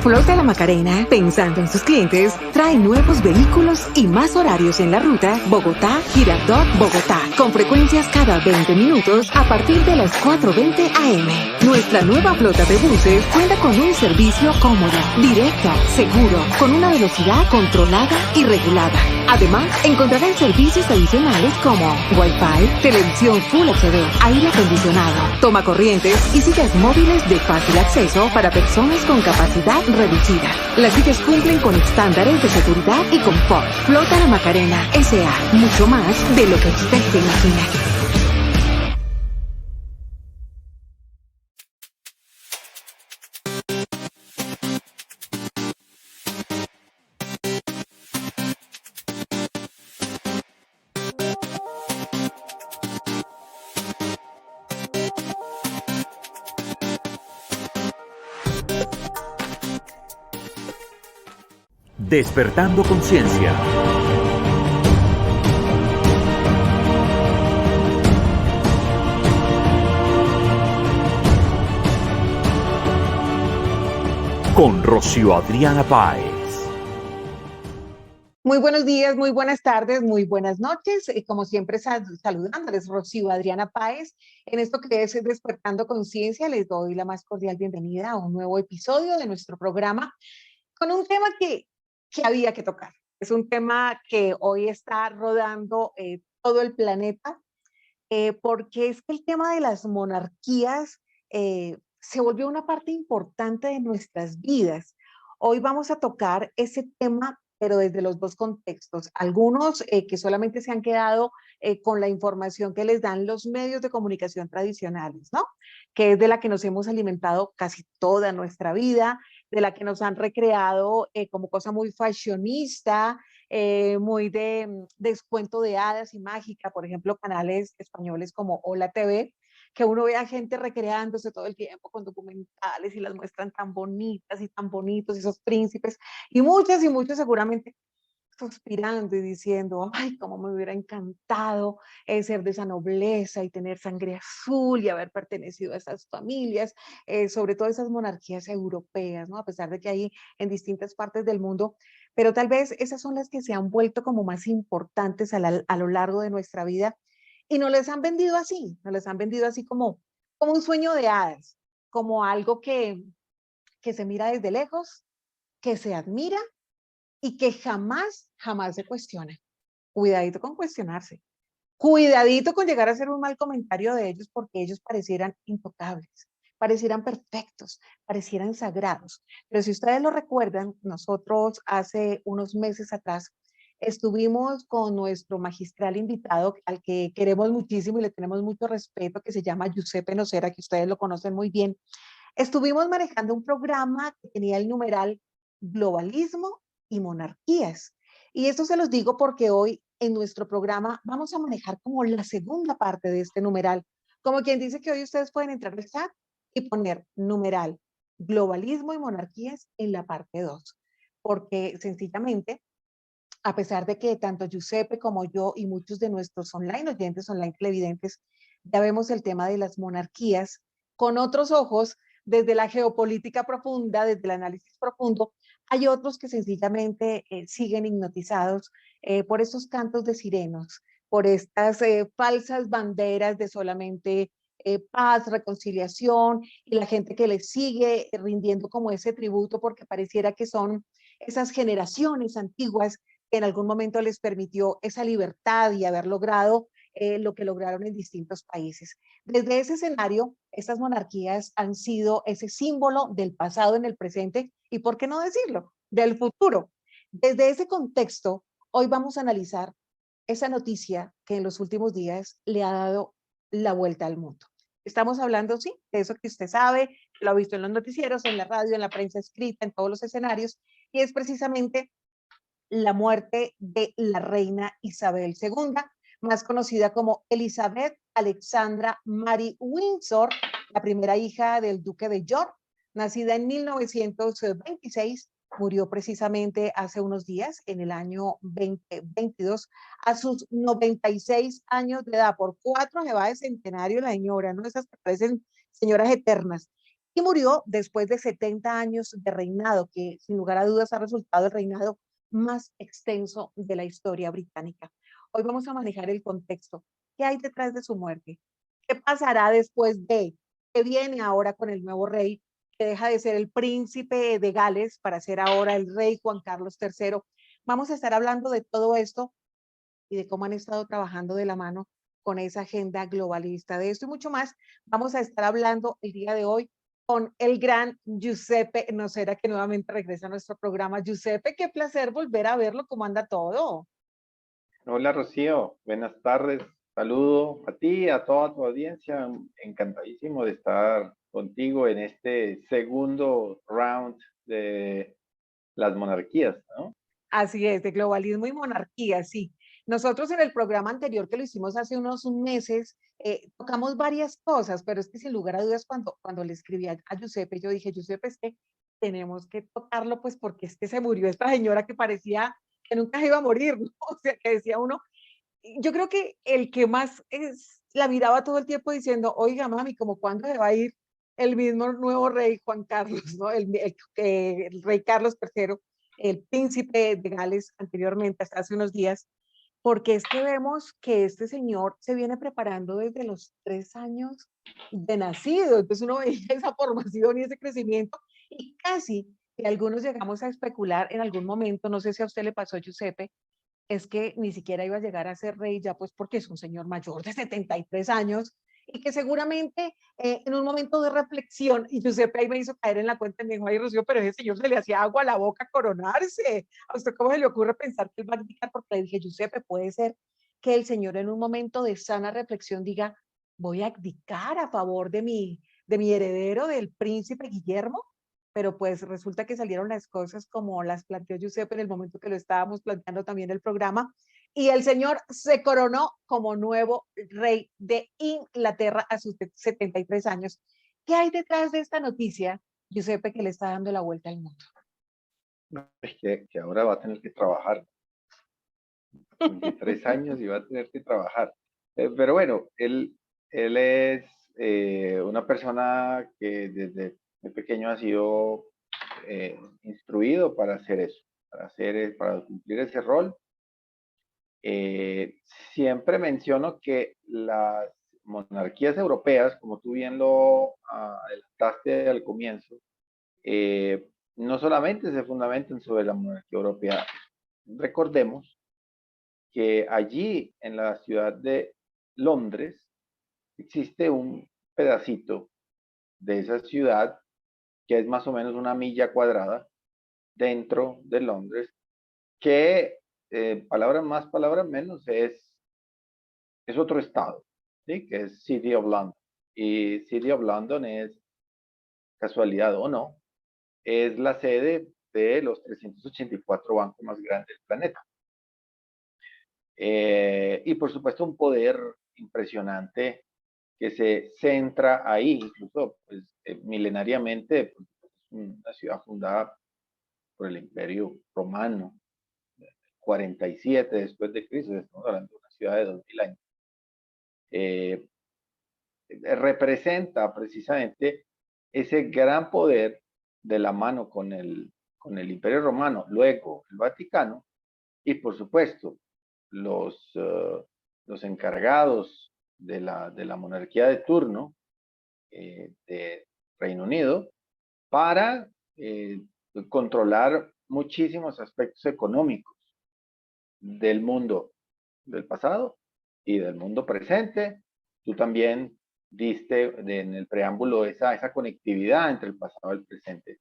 Flota La Macarena, pensando en sus clientes, trae nuevos vehículos y más horarios en la ruta Bogotá-Girardot-Bogotá, con frecuencias cada 20 minutos a partir de las 4:20 am. Nuestra nueva flota de buses cuenta con un servicio cómodo, directo, seguro, con una velocidad controlada y regulada. Además, encontrarán servicios adicionales como Wi-Fi, televisión Full HD, aire acondicionado, toma corrientes y sillas móviles de fácil acceso para personas con capacidad reducida. Las sillas cumplen con estándares de seguridad y confort. Flota La Macarena S.A. Mucho más de lo que usted se imagina. Despertando Conciencia. Con Rocío Adriana Páez. Muy buenos días, muy buenas tardes, muy buenas noches. Como siempre, saludándoles, Rocío Adriana Páez. En esto que es Despertando Conciencia, les doy la más cordial bienvenida a un nuevo episodio de nuestro programa con un tema que había que tocar. Es un tema que hoy está rodando todo el planeta, porque es que el tema de las monarquías se volvió una parte importante de nuestras vidas. Hoy vamos a tocar ese tema, pero desde los dos contextos. Algunos que solamente se han quedado con la información que les dan los medios de comunicación tradicionales, ¿no? Que es de la que nos hemos alimentado casi toda nuestra vida, de la que nos han recreado como cosa muy fashionista, muy de descuento de hadas y mágica, por ejemplo, canales españoles como Hola TV, que uno ve a gente recreándose todo el tiempo con documentales y las muestran tan bonitas y tan bonitos, esos príncipes, y muchos seguramente suspirando y diciendo, ay, cómo me hubiera encantado ser de esa nobleza y tener sangre azul y haber pertenecido a esas familias, sobre todo esas monarquías europeas, ¿no? A pesar de que hay en distintas partes del mundo, pero tal vez esas son las que se han vuelto como más importantes a lo largo de nuestra vida y nos les han vendido así, nos les han vendido así como un sueño de hadas, como algo que se mira desde lejos, que se admira y que jamás se cuestiona. Cuidadito con cuestionarse. Cuidadito con llegar a hacer un mal comentario de ellos porque ellos parecieran intocables, parecieran perfectos, parecieran sagrados. Pero si ustedes lo recuerdan, nosotros hace unos meses atrás estuvimos con nuestro magistral invitado al que queremos muchísimo y le tenemos mucho respeto, que se llama Giuseppe Nocera, que ustedes lo conocen muy bien. Estuvimos manejando un programa que tenía el numeral Globalismo y Monarquías. Y esto se los digo porque hoy en nuestro programa vamos a manejar como la segunda parte de este numeral. Como quien dice que hoy ustedes pueden entrar al chat y poner numeral Globalismo y Monarquías en la parte 2. Porque sencillamente, a pesar de que tanto Giuseppe como yo y muchos de nuestros online oyentes, online televidentes, ya vemos el tema de las monarquías con otros ojos, desde la geopolítica profunda, desde el análisis profundo, hay otros que sencillamente siguen hipnotizados por esos cantos de sirenos, por estas falsas banderas de solamente paz, reconciliación, y la gente que les sigue rindiendo como ese tributo porque pareciera que son esas generaciones antiguas que en algún momento les permitió esa libertad y haber logrado lo que lograron en distintos países. Desde ese escenario, estas monarquías han sido ese símbolo del pasado en el presente y, ¿por qué no decirlo?, del futuro. Desde ese contexto, hoy vamos a analizar esa noticia que en los últimos días le ha dado la vuelta al mundo. Estamos hablando, sí, de eso que usted sabe, lo ha visto en los noticieros, en la radio, en la prensa escrita, en todos los escenarios, y es precisamente la muerte de la reina Isabel II, más conocida como Elizabeth Alexandra Mary Windsor, la primera hija del duque de York, nacida en 1926, murió precisamente hace unos días, en el año 2022, a sus 96 años de edad. Por 4 se va de centenario la señora, ¿no? Esas que parecen señoras eternas. y murió después de 70 años de reinado, que sin lugar a dudas ha resultado el reinado más extenso de la historia británica. Hoy vamos a manejar el contexto. ¿Qué hay detrás de su muerte? ¿Qué pasará después de? ¿Qué viene ahora con el nuevo rey, que deja de ser el príncipe de Gales para ser ahora el rey Juan Carlos III? Vamos a estar hablando de todo esto y de cómo han estado trabajando de la mano con esa agenda globalista. De esto y mucho más vamos a estar hablando el día de hoy con el gran Giuseppe Nocera, que nuevamente regresa a nuestro programa. Giuseppe, qué placer volver a verlo. ¿Cómo anda todo? Hola Rocío, buenas tardes. Saludo a ti, a toda tu audiencia. Encantadísimo de estar contigo en este segundo round de las monarquías, ¿no? Así es, de globalismo y monarquía, sí. Nosotros en el programa anterior que lo hicimos hace unos meses, tocamos varias cosas, pero es que sin lugar a dudas cuando le escribí a Giuseppe, yo dije, Giuseppe, es que tenemos que tocarlo, pues porque es que se murió esta señora que parecía que nunca se iba a morir, ¿no? O sea, que decía uno, yo creo que el que más la miraba todo el tiempo diciendo, oiga, mami, ¿como cuándo se va a ir el mismo nuevo rey Juan Carlos, ¿no? El rey Carlos III, el príncipe de Gales anteriormente, hasta hace unos días, porque es que vemos que este señor se viene preparando desde los 3 años de nacido, entonces uno veía esa formación y ese crecimiento, y casi que algunos llegamos a especular en algún momento, no sé si a usted le pasó, Giuseppe, es que ni siquiera iba a llegar a ser rey ya pues porque es un señor mayor de 73 años y que seguramente en un momento de reflexión, y Giuseppe ahí me hizo caer en la cuenta y me dijo, ay Rocío, pero ese señor se le hacía agua a la boca coronarse. ¿A usted cómo se le ocurre pensar que él va a abdicar? Porque le dije, Giuseppe, puede ser que el señor en un momento de sana reflexión diga, voy a abdicar a favor de mi heredero, del príncipe Guillermo, pero pues resulta que salieron las cosas como las planteó Giuseppe en el momento que lo estábamos planteando también el programa, y el señor se coronó como nuevo rey de Inglaterra a sus 73 años. ¿Qué hay detrás de esta noticia, Giuseppe, que le está dando la vuelta al mundo? Es que ahora va a tener que trabajar. 23 años y va a tener que trabajar. Pero bueno, él es una persona que desde pequeño ha sido instruido para hacer eso, para cumplir ese rol. Siempre menciono que las monarquías europeas, como tú bien lo adelantaste al comienzo, no solamente se fundamentan sobre la monarquía europea. Recordemos que allí en la ciudad de Londres existe un pedacito de esa ciudad que es más o menos una milla cuadrada dentro de Londres, que palabras más, palabras menos, es otro estado, ¿sí? Que es City of London. Y City of London es, casualidad o no, es la sede de los 384 bancos más grandes del planeta. Y por supuesto un poder impresionante que se centra ahí, incluso pues, milenariamente, pues, es una ciudad fundada por el Imperio Romano, 47 después de Cristo, estamos hablando de una ciudad de 2000 años. Representa precisamente ese gran poder de la mano con el Imperio Romano, luego el Vaticano, y por supuesto los encargados de la monarquía de turno de Reino Unido para controlar muchísimos aspectos económicos del mundo del pasado y del mundo presente. Tú también diste en el preámbulo esa conectividad entre el pasado y el presente.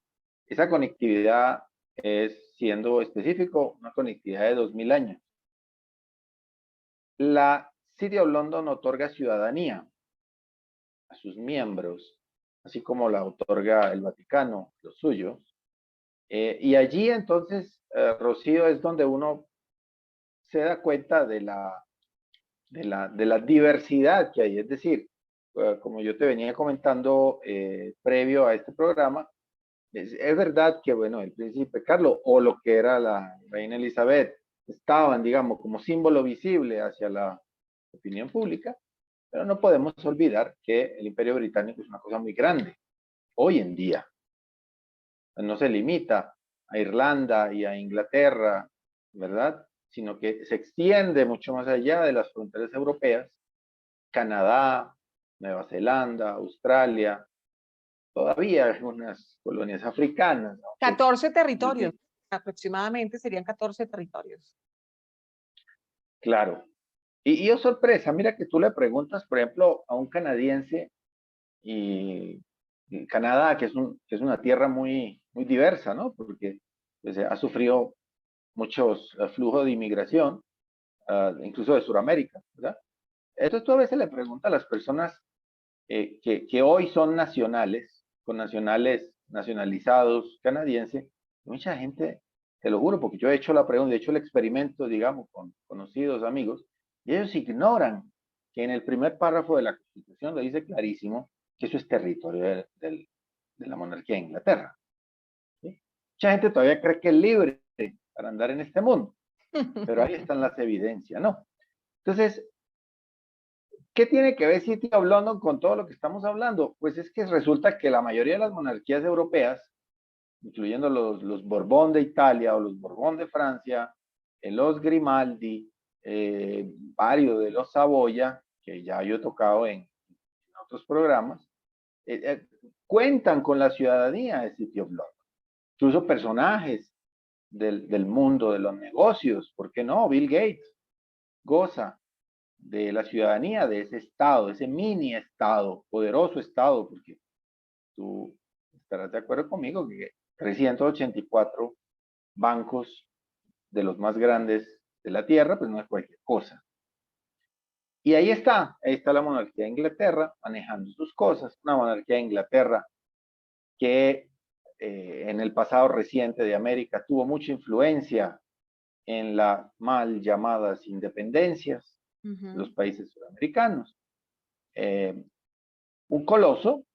Esa conectividad es, siendo específico, una conectividad de 2000 años. La City of London otorga ciudadanía a sus miembros, así como la otorga el Vaticano, los suyos. Y allí entonces, Rocío, es donde uno se da cuenta de la diversidad que hay. Es decir, como yo te venía comentando previo a este programa, es verdad que, bueno, el príncipe Carlos o lo que era la reina Elizabeth estaban, digamos, como símbolo visible hacia la opinión pública, pero no podemos olvidar que el Imperio Británico es una cosa muy grande, hoy en día. No se limita a Irlanda y a Inglaterra, ¿verdad? Sino que se extiende mucho más allá de las fronteras europeas. Canadá, Nueva Zelanda, Australia, todavía algunas colonias africanas. 14 territorios, aproximadamente serían 14 territorios. Claro. Y oh, sorpresa, mira que tú le preguntas, por ejemplo, a un canadiense y Canadá, que es una tierra muy, muy diversa, ¿no? Porque pues, ha sufrido muchos flujos de inmigración, incluso de Sudamérica, ¿verdad? Entonces tú a veces le preguntas a las personas que hoy son nacionales, con nacionalizados canadienses, mucha gente, te lo juro, porque yo he hecho la pregunta, he hecho el experimento, digamos, con conocidos amigos, y ellos ignoran que en el primer párrafo de la Constitución lo dice clarísimo que eso es territorio de la monarquía de Inglaterra. ¿Sí? Mucha gente todavía cree que es libre para andar en este mundo, pero ahí están las evidencias, ¿no? Entonces, ¿qué tiene que ver City of London con todo lo que estamos hablando? Pues es que resulta que la mayoría de las monarquías europeas, incluyendo los Borbón de Italia o los Borbón de Francia, los Grimaldi, varios de los Saboya, que ya yo he tocado en otros programas, cuentan con la ciudadanía de City of London. Incluso personajes del mundo de los negocios, ¿por qué no? Bill Gates goza de la ciudadanía de ese estado, ese mini estado, poderoso estado, porque tú estarás de acuerdo conmigo que 384 bancos de los más grandes de la tierra, pues no es cualquier cosa. Y ahí está la monarquía de Inglaterra manejando sus cosas, una monarquía de Inglaterra que en el pasado reciente de América tuvo mucha influencia en las mal llamadas independencias, los países sudamericanos. Un coloso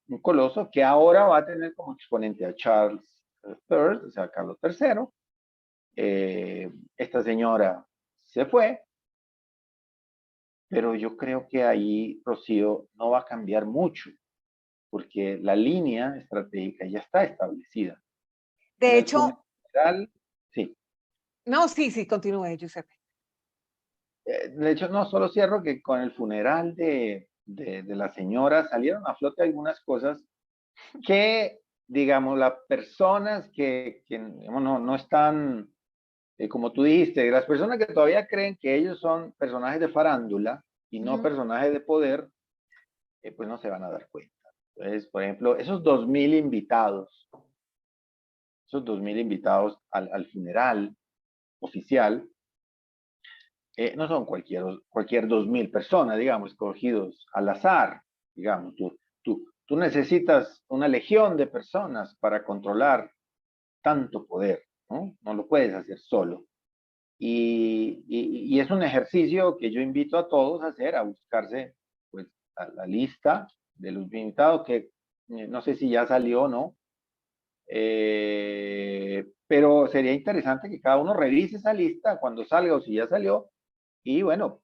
que ahora va a tener como exponente a Charles III, o sea, Carlos III. Esta señora se fue, pero yo creo que ahí, Rocío, no va a cambiar mucho, porque la línea estratégica ya está establecida. De hecho, funeral, sí. No, sí, continúe, Giuseppe. De hecho, no, solo cierro que con el funeral de la señora salieron a flote algunas cosas que, digamos, las personas que no están, como tú dijiste, las personas que todavía creen que ellos son personajes de farándula y no personajes de poder, pues no se van a dar cuenta. Entonces, por ejemplo, esos 2.000 invitados al funeral oficial, no son cualquier 2.000 personas, digamos, escogidos al azar, digamos, tú necesitas una legión de personas para controlar tanto poder, ¿no? No lo puedes hacer solo. Y es un ejercicio que yo invito a todos a hacer, a buscarse pues, a la lista de los invitados, que no sé si ya salió o no, pero sería interesante que cada uno revise esa lista cuando salga o si ya salió, y bueno,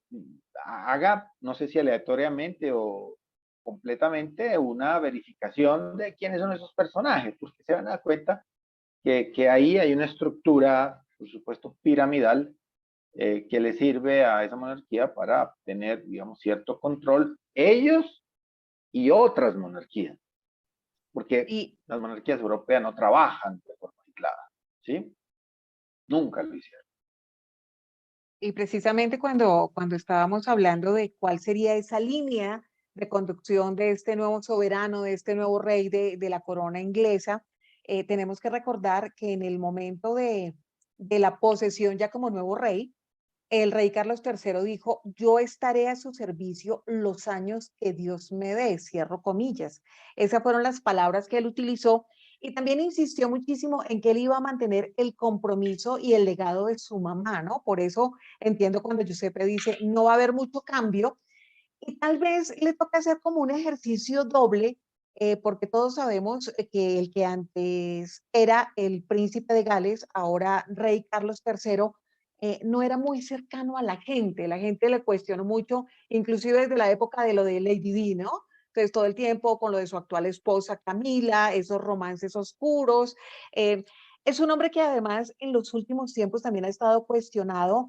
haga, no sé si aleatoriamente o completamente, una verificación de quiénes son esos personajes, porque se van a dar cuenta que ahí hay una estructura, por supuesto, piramidal, que le sirve a esa monarquía para tener, digamos, cierto control, ellos y otras monarquías, porque las monarquías europeas no trabajan de forma aislada, ¿sí? Nunca lo hicieron. Y precisamente cuando estábamos hablando de cuál sería esa línea de conducción de este nuevo soberano, de este nuevo rey de la corona inglesa, tenemos que recordar que en el momento de la posesión ya como nuevo rey, el rey Carlos III dijo: yo estaré a su servicio los años que Dios me dé, cierro comillas. Esas fueron las palabras que él utilizó, y también insistió muchísimo en que él iba a mantener el compromiso y el legado de su mamá, ¿no? Por eso entiendo cuando Giuseppe dice, no va a haber mucho cambio, y tal vez le toca hacer como un ejercicio doble, porque todos sabemos que el que antes era el príncipe de Gales, ahora rey Carlos III, no era muy cercano a la gente le cuestionó mucho, inclusive desde la época de lo de Lady Di, ¿no? Entonces, todo el tiempo con lo de su actual esposa Camila, esos romances oscuros. Es un hombre que además en los últimos tiempos también ha estado cuestionado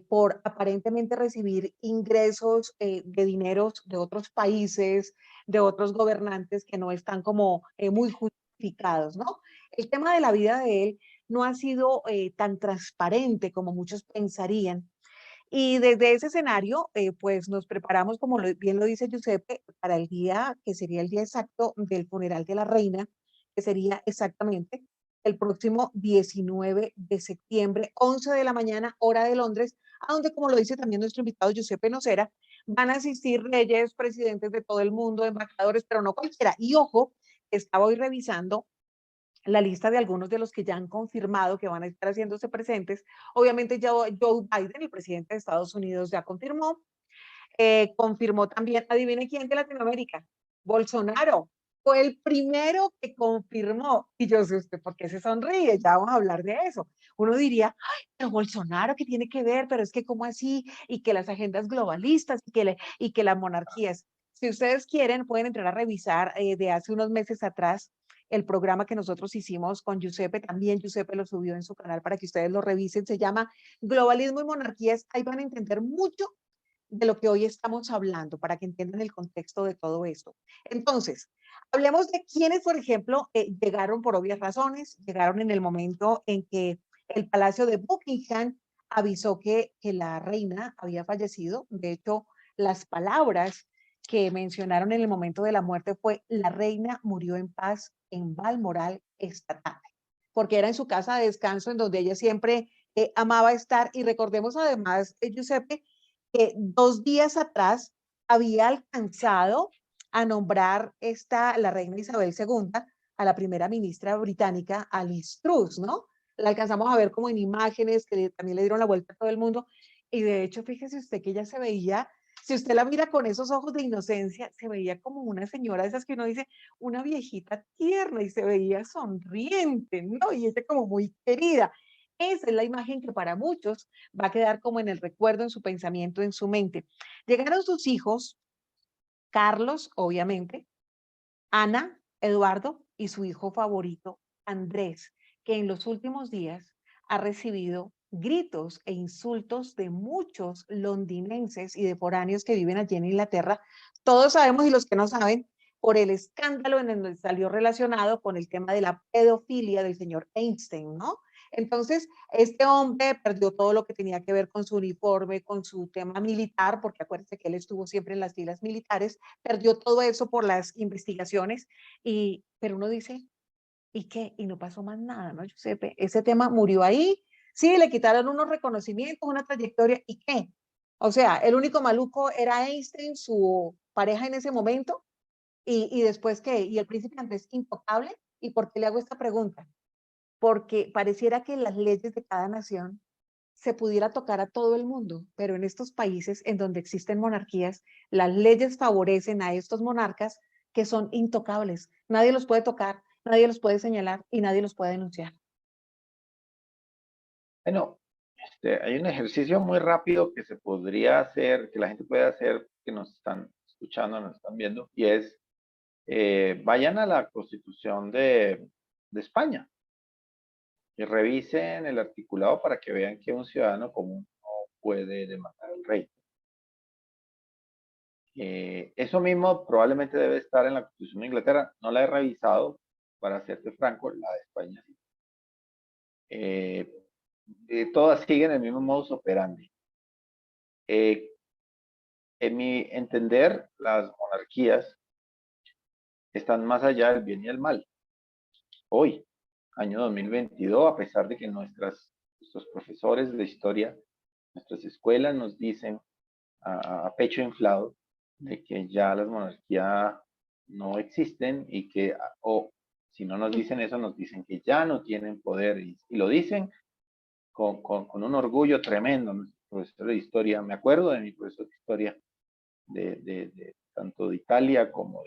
por aparentemente recibir ingresos de dineros de otros países, de otros gobernantes que no están como muy justificados, ¿no? El tema de la vida de él no ha sido tan transparente como muchos pensarían. Y desde ese escenario, pues nos preparamos, como bien lo dice Giuseppe, para el día que sería el día exacto del funeral de la reina, que sería exactamente el próximo 19 de septiembre, 11 de la mañana, hora de Londres, a donde, como lo dice también nuestro invitado Giuseppe Nocera, van a asistir reyes, presidentes de todo el mundo, embajadores, pero no cualquiera. Y ojo, estaba hoy revisando la lista de algunos de los que ya han confirmado que van a estar haciéndose presentes. Obviamente Joe Biden, el presidente de Estados Unidos, ya confirmó. Confirmó también, adivine quién de Latinoamérica, Bolsonaro. Fue el primero que confirmó. Y yo sé usted por qué se sonríe, ya vamos a hablar de eso. Uno diría, ay, pero Bolsonaro, ¿qué tiene que ver? Pero es que, ¿cómo así? Y que las agendas globalistas y que las monarquías. Si ustedes quieren, pueden entrar a revisar de hace unos meses atrás el programa que nosotros hicimos con Giuseppe. También Giuseppe lo subió en su canal para que ustedes lo revisen. Se llama Globalismo y Monarquías. Ahí van a entender mucho de lo que hoy estamos hablando, para que entiendan el contexto de todo esto. Entonces, hablemos de quienes, por ejemplo, llegaron por obvias razones, llegaron en el momento en que el Palacio de Buckingham avisó que la reina había fallecido. De hecho, las palabras que mencionaron en el momento de la muerte fue: la reina murió en paz en Balmoral esta tarde, porque era en su casa de descanso en donde ella siempre amaba estar. Y recordemos además, Giuseppe, que 2 días atrás había alcanzado a nombrar la reina Isabel II a la primera ministra británica, a Liz Truss, ¿no? La alcanzamos a ver como en imágenes que también le dieron la vuelta a todo el mundo. Y de hecho, fíjese usted que ella se veía, si usted la mira con esos ojos de inocencia, se veía como una señora de esas que uno dice, una viejita tierna, y se veía sonriente, ¿no? Y ella como muy querida. Esa es la imagen que para muchos va a quedar como en el recuerdo, en su pensamiento, en su mente. Llegaron sus hijos, Carlos, obviamente, Ana, Eduardo y su hijo favorito, Andrés, que en los últimos días ha recibido gritos e insultos de muchos londinenses y de foráneos que viven allí en Inglaterra. Todos sabemos, y los que no saben, por el escándalo en el que salió relacionado con el tema de la pedofilia del señor Einstein, ¿no? Entonces, este hombre perdió todo lo que tenía que ver con su uniforme, con su tema militar, porque acuérdense que él estuvo siempre en las filas militares, perdió todo eso por las investigaciones, pero uno dice, ¿y qué? Y no pasó más nada, ¿no, Giuseppe? Ese tema murió ahí, sí, le quitaron unos reconocimientos, una trayectoria, ¿y qué? O sea, el único maluco era Einstein, su pareja en ese momento, y después, ¿qué? ¿Y el príncipe Andrés intocable? ¿Y por qué le hago esta pregunta? Porque pareciera que las leyes de cada nación se pudiera tocar a todo el mundo, pero en estos países en donde existen monarquías, las leyes favorecen a estos monarcas que son intocables. Nadie los puede tocar, nadie los puede señalar y nadie los puede denunciar. Bueno, hay un ejercicio muy rápido que se podría hacer, que la gente puede hacer, que nos están escuchando, nos están viendo, y es, vayan a la Constitución de España y revisen el articulado para que vean que un ciudadano común no puede demandar al rey. Eso mismo probablemente debe estar en la Constitución de Inglaterra. No la he revisado, para serte franco, la de España sí. Todas siguen el mismo modus operandi. En mi entender, las monarquías están más allá del bien y el mal. Hoy, año 2022, a pesar de que nuestros profesores de historia, nuestras escuelas nos dicen a pecho inflado de que ya las monarquías no existen y que, o si no nos dicen eso, nos dicen que ya no tienen poder y lo dicen con un orgullo tremendo. Nuestro profesor de historia, me acuerdo de mi profesor de historia tanto de Italia como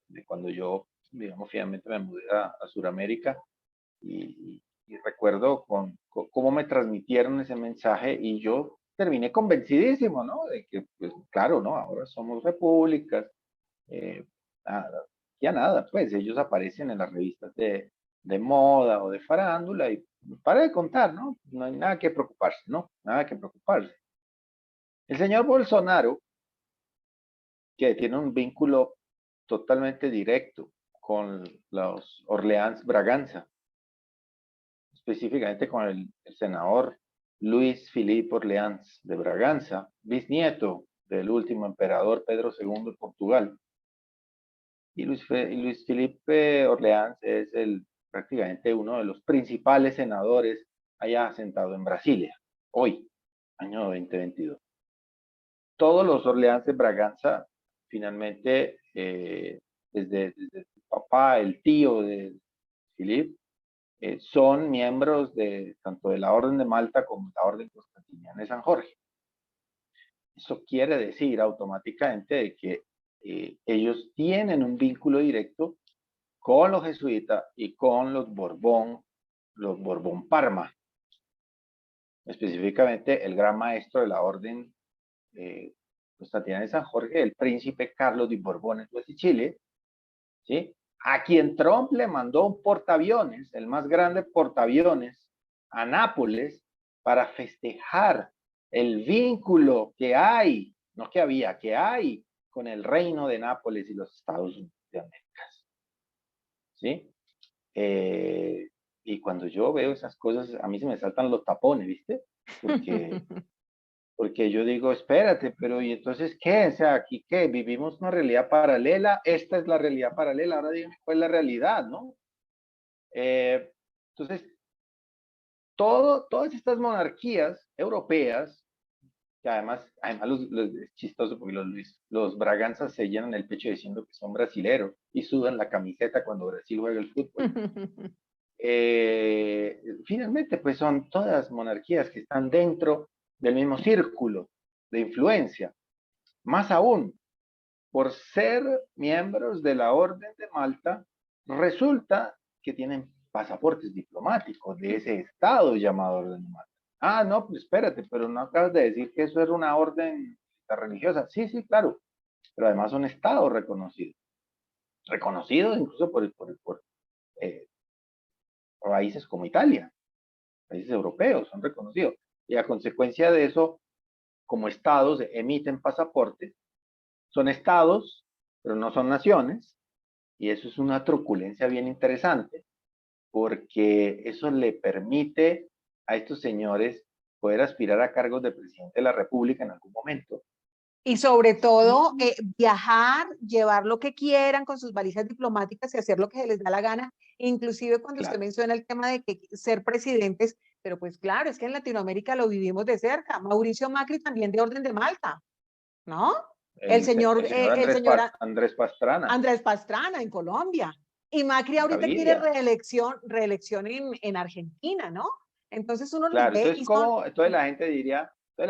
de cuando yo, digamos, finalmente me mudé a Sudamérica y recuerdo cómo me transmitieron ese mensaje y yo terminé convencidísimo, ¿no? De que, pues, claro, ¿no? Ahora somos repúblicas, Nada, ya nada, pues ellos aparecen en las revistas de moda o de farándula y para de contar, ¿no? No hay nada que preocuparse, ¿no? Nada que preocuparse. El señor Bolsonaro, que tiene un vínculo totalmente directo con los Orleans Braganza, específicamente con el senador Luis Filipe Orleans de Braganza, bisnieto del último emperador Pedro II de Portugal. Y Luis Felipe Orleans es prácticamente uno de los principales senadores allá sentado en Brasilia, hoy, año 2022. Todos los Orleans de Braganza, finalmente, desde el papá, el tío de Filipe, son miembros tanto de la Orden de Malta como de la Orden Constantiniana de San Jorge. Eso quiere decir automáticamente de que ellos tienen un vínculo directo con los jesuitas y con los Borbón Parma, específicamente el gran maestro de la orden Constantiniana de San Jorge, el príncipe Carlos de Borbón de Chile, ¿sí? A quien Trump le mandó un portaaviones, el más grande portaaviones, a Nápoles para festejar el vínculo que hay, no que había, que hay con el reino de Nápoles y los Estados Unidos de América. ¿Sí? Y cuando yo veo esas cosas, a mí se me saltan los tapones, ¿viste? Porque yo digo, espérate, pero ¿y entonces qué? O sea, ¿aquí qué? ¿Vivimos una realidad paralela? Esta es la realidad paralela, ahora dígame cuál es la realidad, ¿no? Entonces, todas estas monarquías europeas, que además es chistoso porque los Braganzas se llenan el pecho diciendo que son brasileros y sudan la camiseta cuando Brasil juega el fútbol. Finalmente, pues son todas monarquías que están dentro del mismo círculo de influencia. Más aún, por ser miembros de la Orden de Malta, resulta que tienen pasaportes diplomáticos de ese estado llamado Orden de Malta. Ah, no, pues espérate, pero no acabas de decir que eso era una orden religiosa. Sí, sí, claro, pero además son estados reconocidos. Reconocidos incluso por países como Italia, países europeos, son reconocidos. Y a consecuencia de eso, como estados emiten pasaportes, son estados, pero no son naciones, y eso es una truculencia bien interesante, porque eso le permite a estos señores poder aspirar a cargos de presidente de la República en algún momento. Y sobre todo, viajar, llevar lo que quieran con sus valijas diplomáticas y hacer lo que se les da la gana, inclusive cuando usted menciona el tema de que ser presidentes, pero pues claro, es que en Latinoamérica lo vivimos de cerca. Mauricio Macri también de Orden de Malta, ¿no? El señor Andrés Pastrana. Andrés Pastrana en Colombia. Y Macri ahorita quiere reelección en Argentina, ¿no? Entonces uno claro, ve entonces, entonces la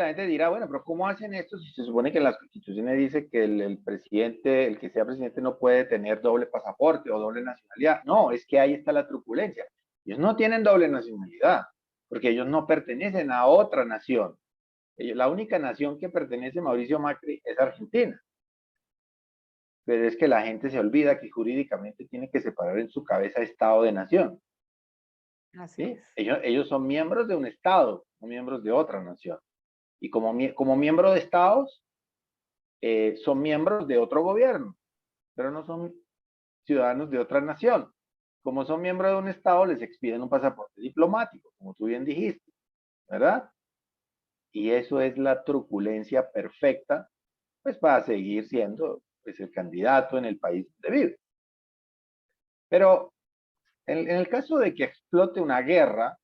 gente dirá, bueno, pero ¿cómo hacen esto si se supone que en las constituciones dice que el presidente, el que sea presidente no puede tener doble pasaporte o doble nacionalidad? No, es que ahí está la truculencia. Ellos no tienen doble nacionalidad, porque ellos no pertenecen a otra nación. La única nación que pertenece a Mauricio Macri es Argentina. Pero es que la gente se olvida que jurídicamente tiene que separar en su cabeza Estado de nación. Así ¿sí? es. Ellos son miembros de un Estado, no miembros de otra nación. Y como miembro de Estados, son miembros de otro gobierno, pero no son ciudadanos de otra nación. Como son miembros de un Estado, les expiden un pasaporte diplomático, como tú bien dijiste, ¿verdad? Y eso es la truculencia perfecta, pues para seguir siendo pues, el candidato en el país donde vive. Pero en el caso de que explote una guerra,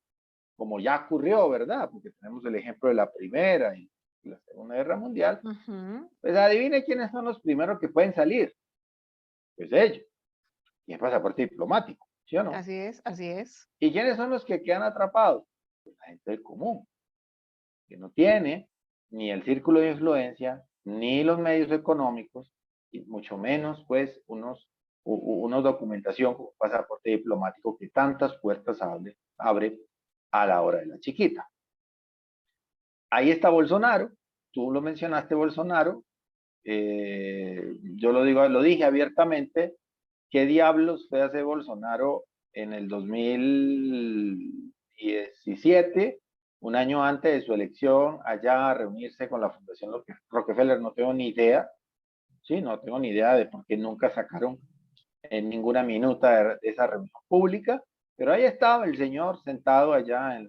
como ya ocurrió, ¿verdad? Porque tenemos el ejemplo de la Primera y la Segunda Guerra Mundial, pues adivine quiénes son los primeros que pueden salir. Pues ellos. Y el pasaporte diplomático, ¿sí o no? Así es, así es. ¿Y quiénes son los que quedan atrapados? Pues la gente del común, que no tiene ni el círculo de influencia, ni los medios económicos, y mucho menos, pues, una documentación como pasaporte diplomático que tantas puertas abre a la hora de la chiquita. Ahí está Bolsonaro, tú lo mencionaste, Bolsonaro, yo lo digo, lo dije abiertamente, ¿qué diablos fue a hacer Bolsonaro en el 2017, un año antes de su elección, allá a reunirse con la Fundación Rockefeller? No tengo ni idea, sí, no tengo ni idea de por qué nunca sacaron en ninguna minuta de esa reunión pública, pero ahí estaba el señor sentado allá en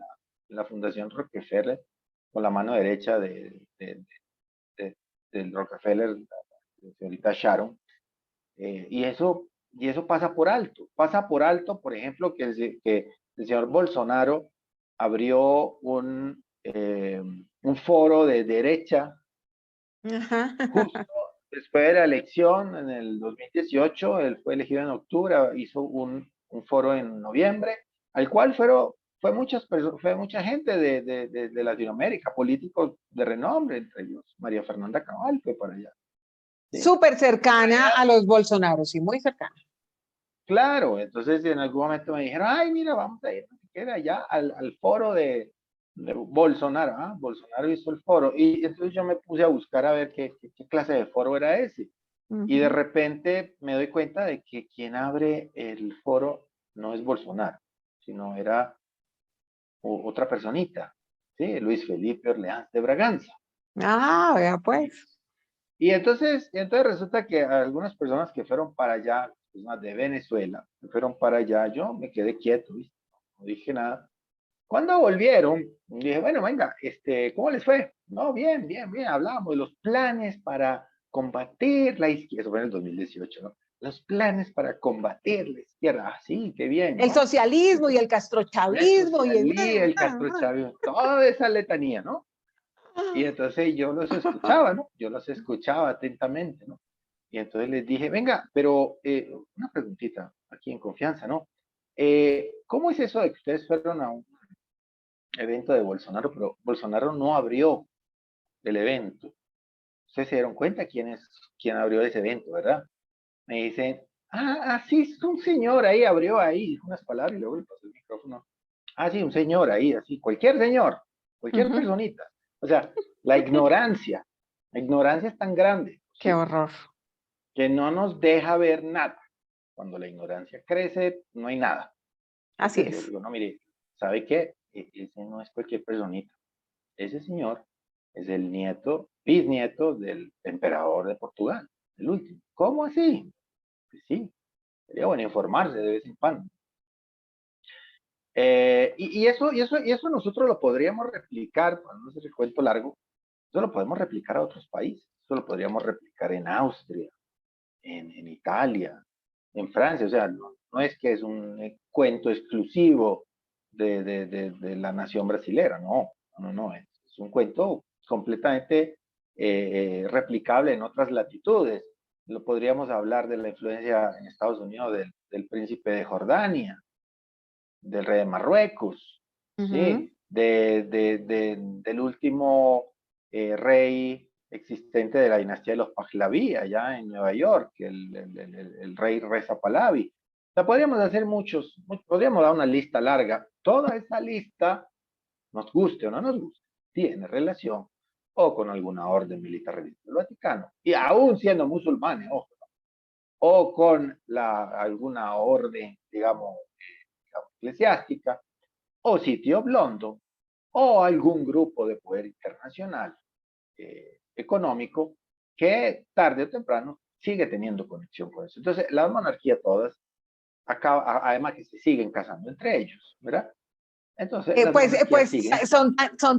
la Fundación Rockefeller, con la mano derecha del Rockefeller, la señorita Sharon, y eso pasa por alto, por ejemplo, que el señor Bolsonaro abrió un foro de derecha Ajá. justo después de la elección en el 2018. Él fue elegido en octubre, hizo un foro en noviembre, al cual fue mucha gente de Latinoamérica, políticos de renombre, entre ellos María Fernanda Cabal fue para allá. ¿Sí? Súper cercana a los Bolsonaro, sí, muy cercana. Claro, entonces en algún momento me dijeron, ay, mira, vamos a ir allá al foro de Bolsonaro. Bolsonaro hizo el foro. Y entonces yo me puse a buscar a ver qué clase de foro era ese. Y de repente me doy cuenta de que quien abre el foro no es Bolsonaro, sino era otra personita, ¿sí? Luis Felipe Orleans de Braganza. Vea pues. Y entonces resulta que algunas personas que fueron para allá, personas de Venezuela, que fueron para allá, yo me quedé quieto, ¿viste? No dije nada. Cuando volvieron, dije, bueno, venga, ¿cómo les fue? No, bien, hablamos de los planes para combatir la izquierda, eso fue en el 2018, ¿no? Los planes para combatir la izquierda, sí, qué bien, El ¿no? socialismo y el castrochavismo El castrochavismo, toda esa letanía, ¿no? Y entonces yo los escuchaba, ¿no? Yo los escuchaba atentamente, ¿no? Y entonces les dije, venga, pero una preguntita, aquí en confianza, ¿no? ¿Cómo es eso de que ustedes fueron a un evento de Bolsonaro, pero Bolsonaro no abrió el evento? Ustedes se dieron cuenta quién abrió ese evento, ¿verdad? Me dicen, sí, es un señor ahí, abrió ahí, dijo unas palabras y luego le pasó el micrófono. Sí, un señor ahí, así, cualquier señor, cualquier personita. O sea, la ignorancia es tan grande, Qué ¿sí? horror. Que no nos deja ver nada. Cuando la ignorancia crece, no hay nada. Así Entonces yo es. digo, no, mire, ¿sabe qué? Ese no es cualquier personita. Ese señor es el bisnieto del emperador de Portugal, el último. ¿Cómo así? Pues sí, sería bueno informarse de vez en cuando. Y eso nosotros lo podríamos replicar, para no hacer el cuento largo, eso lo podemos replicar a otros países. Eso lo podríamos replicar en Austria, en Italia, en Francia. O sea, no es que es un cuento exclusivo de la nación brasilera, no, es un cuento completamente replicable en otras latitudes. Lo podríamos hablar de la influencia en Estados Unidos del príncipe de Jordania, del rey de Marruecos, ¿sí? Del último rey existente de la dinastía de los Pahlaví, allá en Nueva York, el rey Reza Pahlavi. O sea, podríamos hacer podríamos dar una lista larga. Toda esa lista, nos guste o no nos guste, tiene relación o con alguna orden militar religiosa del Vaticano, y aún siendo musulmanes, ojo, o con alguna orden, digamos, eclesiástica, o sitio blondo, o algún grupo de poder internacional económico que tarde o temprano sigue teniendo conexión con eso. Entonces, las monarquías todas, además que se siguen casando entre ellos, ¿verdad? Entonces, las monarquías siguen. Son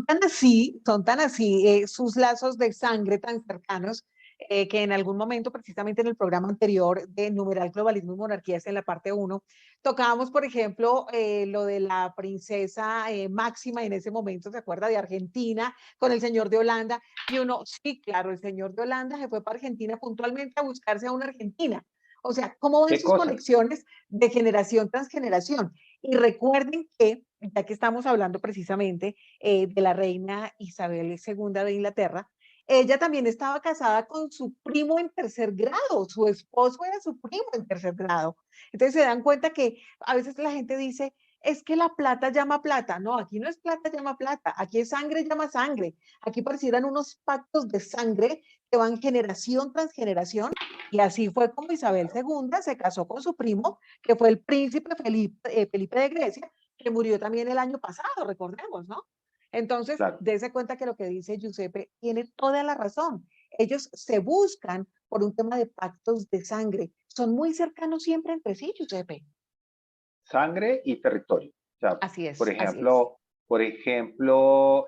tan así sus lazos de sangre tan cercanos, que en algún momento, precisamente en el programa anterior de Numeral Globalismo y Monarquías en la parte 1, tocábamos, por ejemplo, lo de la princesa Máxima en ese momento, ¿se acuerda? De Argentina, con el señor de Holanda, y uno, sí, claro, el señor de Holanda se fue para Argentina puntualmente a buscarse a una argentina. O sea, ¿cómo ven sus conexiones de generación tras generación? Y recuerden que, ya que estamos hablando precisamente de la reina Isabel II de Inglaterra, ella también estaba casada con su primo en tercer grado, su esposo era su primo en tercer grado. Entonces se dan cuenta que a veces la gente dice, es que la plata llama plata. No, aquí no es plata llama plata, aquí es sangre llama sangre. Aquí parecieran unos pactos de sangre que van generación tras generación, y así fue como Isabel II se casó con su primo, que fue el príncipe Felipe de Grecia, que murió también el año pasado, recordemos, ¿no? Entonces, Claro. dése cuenta que lo que dice Giuseppe tiene toda la razón. Ellos se buscan por un tema de pactos de sangre. Son muy cercanos siempre entre sí, Giuseppe. Sangre y territorio. O sea, Así por es, así es. ejemplo, por ejemplo,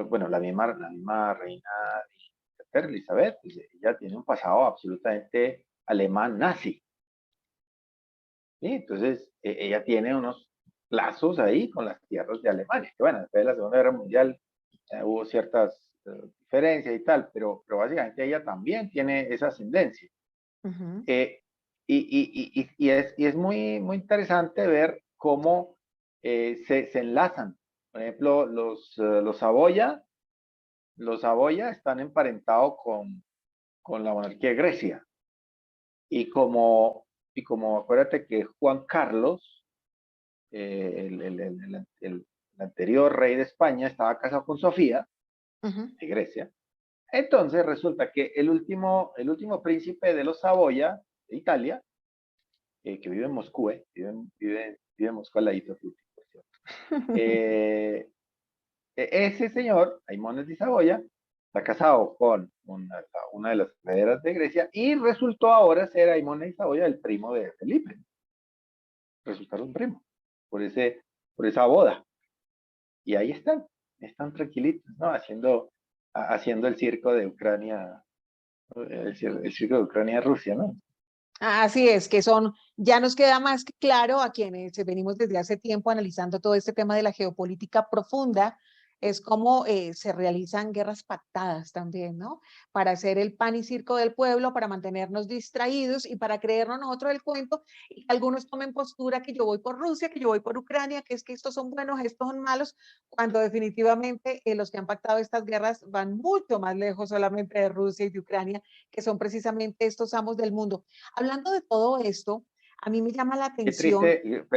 bueno, la misma reina Elizabeth, pues, ella tiene un pasado absolutamente alemán nazi. ¿Sí? Entonces, ella tiene unos lazos ahí con las tierras de Alemania, que bueno, después de la Segunda Guerra Mundial hubo ciertas diferencias y tal, pero básicamente ella también tiene esa ascendencia. Ujú. Y es muy, muy interesante ver cómo se enlazan. Por ejemplo, los Saboya están emparentados con la monarquía de Grecia. Y como acuérdate que Juan Carlos, el anterior rey de España, estaba casado con Sofía, Ujú. de Grecia. Entonces resulta que el último príncipe de los Saboya, de Italia, que vive en Moscú, vive en Moscú al ladito, por cierto. Ese señor, Aimones de Saboya, está casado con una de las herederas de Grecia y resultó ahora ser Aimones de Saboya el primo de Felipe. Resultaron primos por esa boda. Y ahí están tranquilitos, ¿no? Haciendo el circo de Ucrania, el circo de Ucrania-Rusia, ¿no? Así es, que son, ya nos queda más que claro a quienes venimos desde hace tiempo analizando todo este tema de la geopolítica profunda, es cómo se realizan guerras pactadas también, ¿no? Para hacer el pan y circo del pueblo, para mantenernos distraídos y para creernos nosotros el cuento y que algunos tomen postura que yo voy por Rusia, que yo voy por Ucrania, que es que estos son buenos, estos son malos, cuando definitivamente los que han pactado estas guerras van mucho más lejos solamente de Rusia y de Ucrania, que son precisamente estos amos del mundo. Hablando de todo esto, a mí me llama la Qué atención. triste,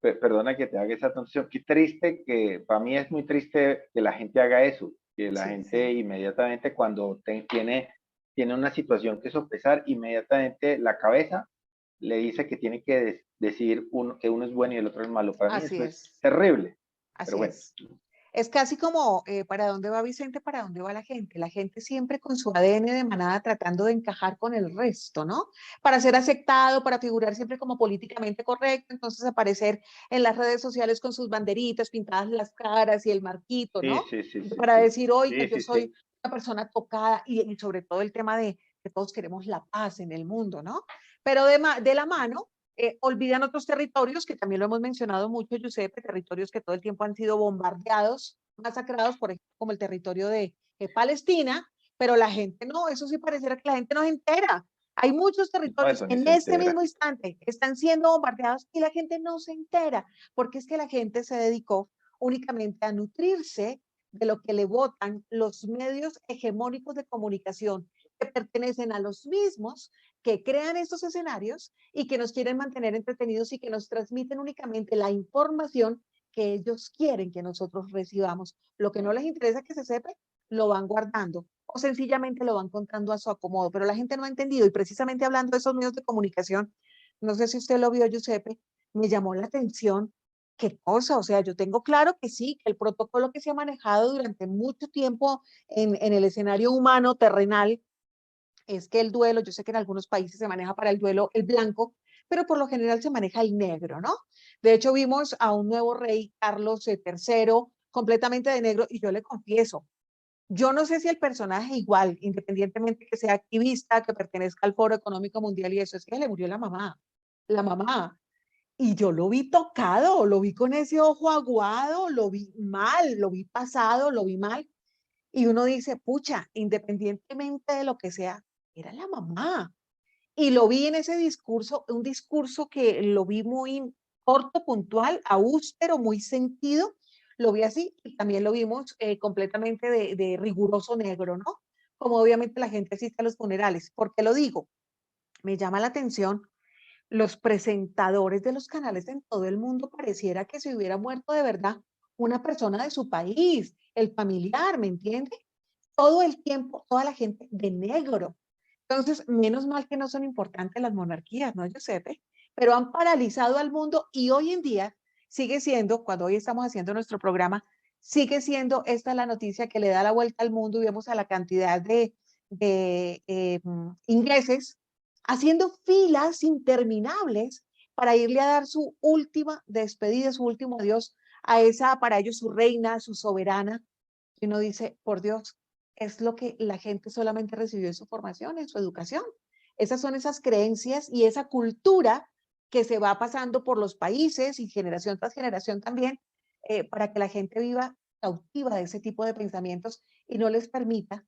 perdona que te haga esa atención, qué triste que, para mí es muy triste que la gente haga eso, que la Sí, gente sí. inmediatamente cuando tiene una situación que sopesar, inmediatamente la cabeza le dice que tiene que decir que uno es bueno y el otro es malo. Para mí Así eso es es, terrible, pero así bueno. es. Es casi como, ¿para dónde va Vicente? ¿Para dónde va la gente? La gente siempre con su ADN de manada tratando de encajar con el resto, ¿no? Para ser aceptado, para figurar siempre como políticamente correcto, entonces aparecer en las redes sociales con sus banderitas pintadas las caras y el marquito, Sí, ¿no? sí, sí, sí, Para sí. decir, oiga, Sí, yo sí, soy sí. una persona tocada y sobre todo el tema de que todos queremos la paz en el mundo, ¿no? Pero de la mano olvidan otros territorios que también lo hemos mencionado mucho, Giuseppe, territorios que todo el tiempo han sido bombardeados, masacrados, por ejemplo, como el territorio de Palestina, pero la gente no, eso sí pareciera que la gente no se entera. Hay muchos No, territorios eso que ni en se este entera. mismo instante están siendo bombardeados y la gente no se entera, porque es que la gente se dedicó únicamente a nutrirse de lo que le votan los medios hegemónicos de comunicación que pertenecen a los mismos que crean estos escenarios y que nos quieren mantener entretenidos y que nos transmiten únicamente la información que ellos quieren que nosotros recibamos. Lo que no les interesa que se sepa, lo van guardando o sencillamente lo van contando a su acomodo, pero la gente no ha entendido y precisamente hablando de esos medios de comunicación, no sé si usted lo vio, Giuseppe, me llamó la atención qué cosa, o sea, yo tengo claro que sí, que el protocolo que se ha manejado durante mucho tiempo en el escenario humano terrenal es que el duelo, yo sé que en algunos países se maneja para el duelo el blanco, pero por lo general se maneja el negro, ¿no? De hecho, vimos a un nuevo rey, Carlos III, completamente de negro, y yo le confieso, yo no sé si el personaje igual, independientemente que sea activista, que pertenezca al Foro Económico Mundial y eso, es que le murió la mamá, y yo lo vi tocado, lo vi con ese ojo aguado, lo vi mal, lo vi pasado, lo vi mal, y uno dice, pucha, independientemente de lo que sea, era la mamá. Y lo vi en ese discurso, un discurso que lo vi muy corto, puntual, austero, muy sentido, lo vi así y también lo vimos completamente de riguroso negro, ¿no? Como obviamente la gente asiste a los funerales. ¿Por qué lo digo? Me llama la atención los presentadores de los canales en todo el mundo pareciera que se hubiera muerto de verdad una persona de su país, el familiar, ¿me entiende? todo el tiempo, toda la gente de negro. Entonces, menos mal que no son importantes las monarquías, ¿no, Giuseppe? Pero han paralizado al mundo y hoy en día sigue siendo, cuando hoy estamos haciendo nuestro programa, sigue siendo esta la noticia que le da la vuelta al mundo y vemos a la cantidad de ingleses haciendo filas interminables para irle a dar su última despedida, su último adiós a esa, para ellos, su reina, su soberana. Y uno dice, por Dios, es lo que la gente solamente recibió en su formación, en su educación. Esas son esas creencias y esa cultura que se va pasando por los países y generación tras generación también, para que la gente viva cautiva de ese tipo de pensamientos y no les permita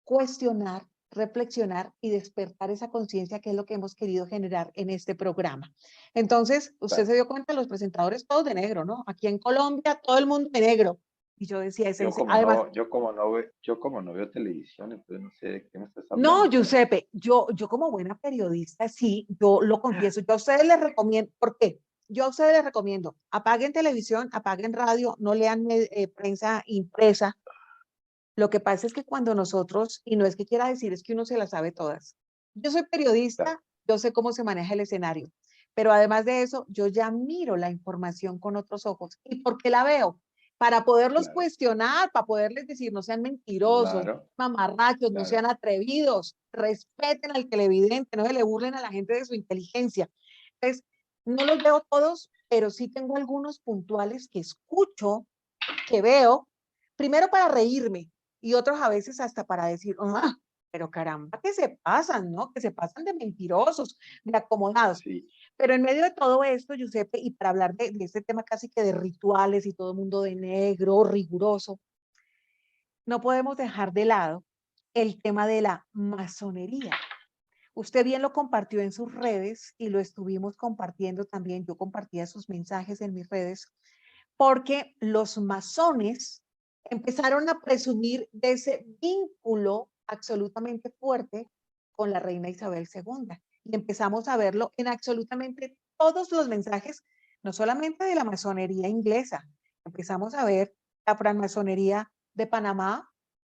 cuestionar, reflexionar y despertar esa conciencia que es lo que hemos querido generar en este programa. Entonces, usted se dio cuenta, los presentadores todos de negro, ¿no? Aquí en Colombia, todo el mundo de negro. Y yo decía, además, Yo como no veo televisión, entonces no sé de qué me estás no, hablando. Giuseppe, yo como buena periodista, sí, yo lo confieso, yo a ustedes les recomiendo, ¿por qué? Yo a ustedes les recomiendo, apaguen televisión, apaguen radio, no lean prensa impresa. Lo que pasa es que cuando nosotros, y no es que quiera decir, es que uno se las sabe todas. Yo soy Claro, periodista, yo sé cómo se maneja el escenario, pero además de eso, yo ya miro la información con otros ojos. ¿Y por qué la veo? Para poderlos claro, cuestionar, para poderles decir, no sean mentirosos, claro, mamarrachos, no claro. sean atrevidos, respeten al televidente, no se le burlen a la gente de su inteligencia. Entonces, no los veo todos, pero sí tengo algunos puntuales que escucho, que veo, primero para reírme y otros a veces hasta para decir, ah, pero caramba, que se pasan, ¿no? Que se pasan de mentirosos, de acomodados. Sí, Pero en medio de todo esto, Giuseppe, y para hablar de este tema casi que de rituales y todo el mundo de negro, riguroso, no podemos dejar de lado el tema de la masonería. Usted bien lo compartió en sus redes y lo estuvimos compartiendo también. Yo compartía sus mensajes en mis redes porque los masones empezaron a presumir de ese vínculo absolutamente fuerte con la reina Isabel II. Y empezamos a verlo en absolutamente todos los mensajes, no solamente de la masonería inglesa, empezamos a ver la francmasonería de Panamá,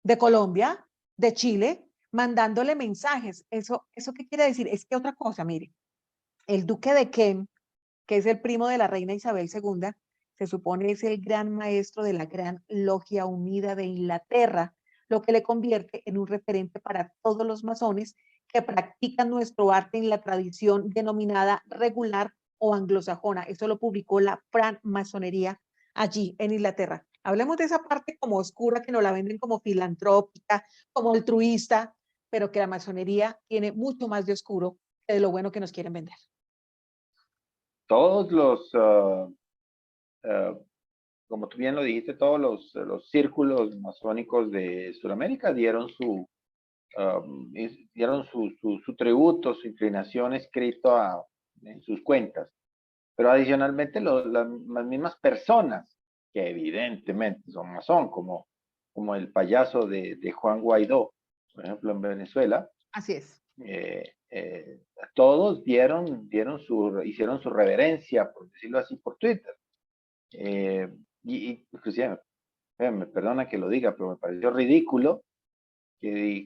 de Colombia, de Chile, mandándole mensajes. ¿Eso qué quiere decir? Es que otra cosa, mire, el duque de Kent, que es el primo de la reina Isabel II, se supone es el gran maestro de la Gran Logia Unida de Inglaterra, lo que le convierte en un referente para todos los masones que practican nuestro arte en la tradición denominada regular o anglosajona. Eso lo publicó la francmasonería allí en Inglaterra. Hablemos de esa parte como oscura que nos la venden como filantrópica, como altruista, pero que la masonería tiene mucho más de oscuro que de lo bueno que nos quieren vender. todos ah, como tú bien lo dijiste, todos los círculos masónicos de Sudamérica dieron su tributo, su inclinación escrito en sus cuentas. Pero adicionalmente las mismas personas, que evidentemente son masón, como el payaso de Juan Guaidó, por ejemplo, en Venezuela, Así es. todos hicieron su reverencia, por decirlo así, por Twitter. Inclusive, me perdona que lo diga, pero me pareció ridículo que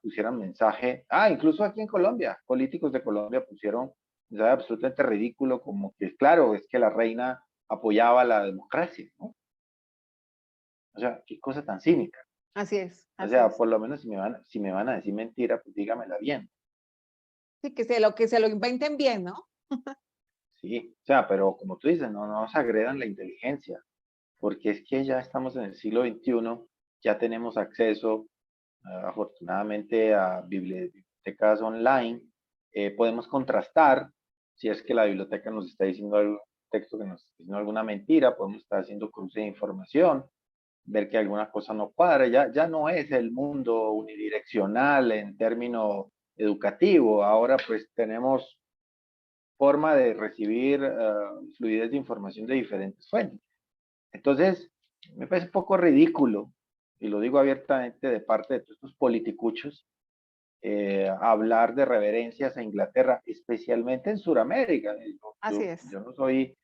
pusieran mensaje, incluso aquí en Colombia, políticos de Colombia pusieron mensaje absolutamente ridículo, como que, claro, es que la reina apoyaba la democracia, ¿no? O sea, qué cosa tan cínica. Así es, O así sea, es. por lo menos si me van a decir mentira, pues dígamela bien. Sí, que se lo inventen bien, ¿no? Sí, o sea, pero como tú dices, no nos agredan la inteligencia, porque es que ya estamos en el siglo XXI, ya tenemos acceso afortunadamente a bibliotecas online. Podemos contrastar si es que la biblioteca nos está diciendo algún texto que nos está diciendo alguna mentira, podemos estar haciendo cruce de información, ver que alguna cosa no cuadra. Ya no es el mundo unidireccional en término educativo, ahora pues tenemos forma de recibir fluidez de información de diferentes fuentes. Entonces, me parece un poco ridículo, y lo digo abiertamente de parte de todos estos politicuchos, hablar de reverencias a Inglaterra, especialmente en Sudamérica. Así es. Yo no soy,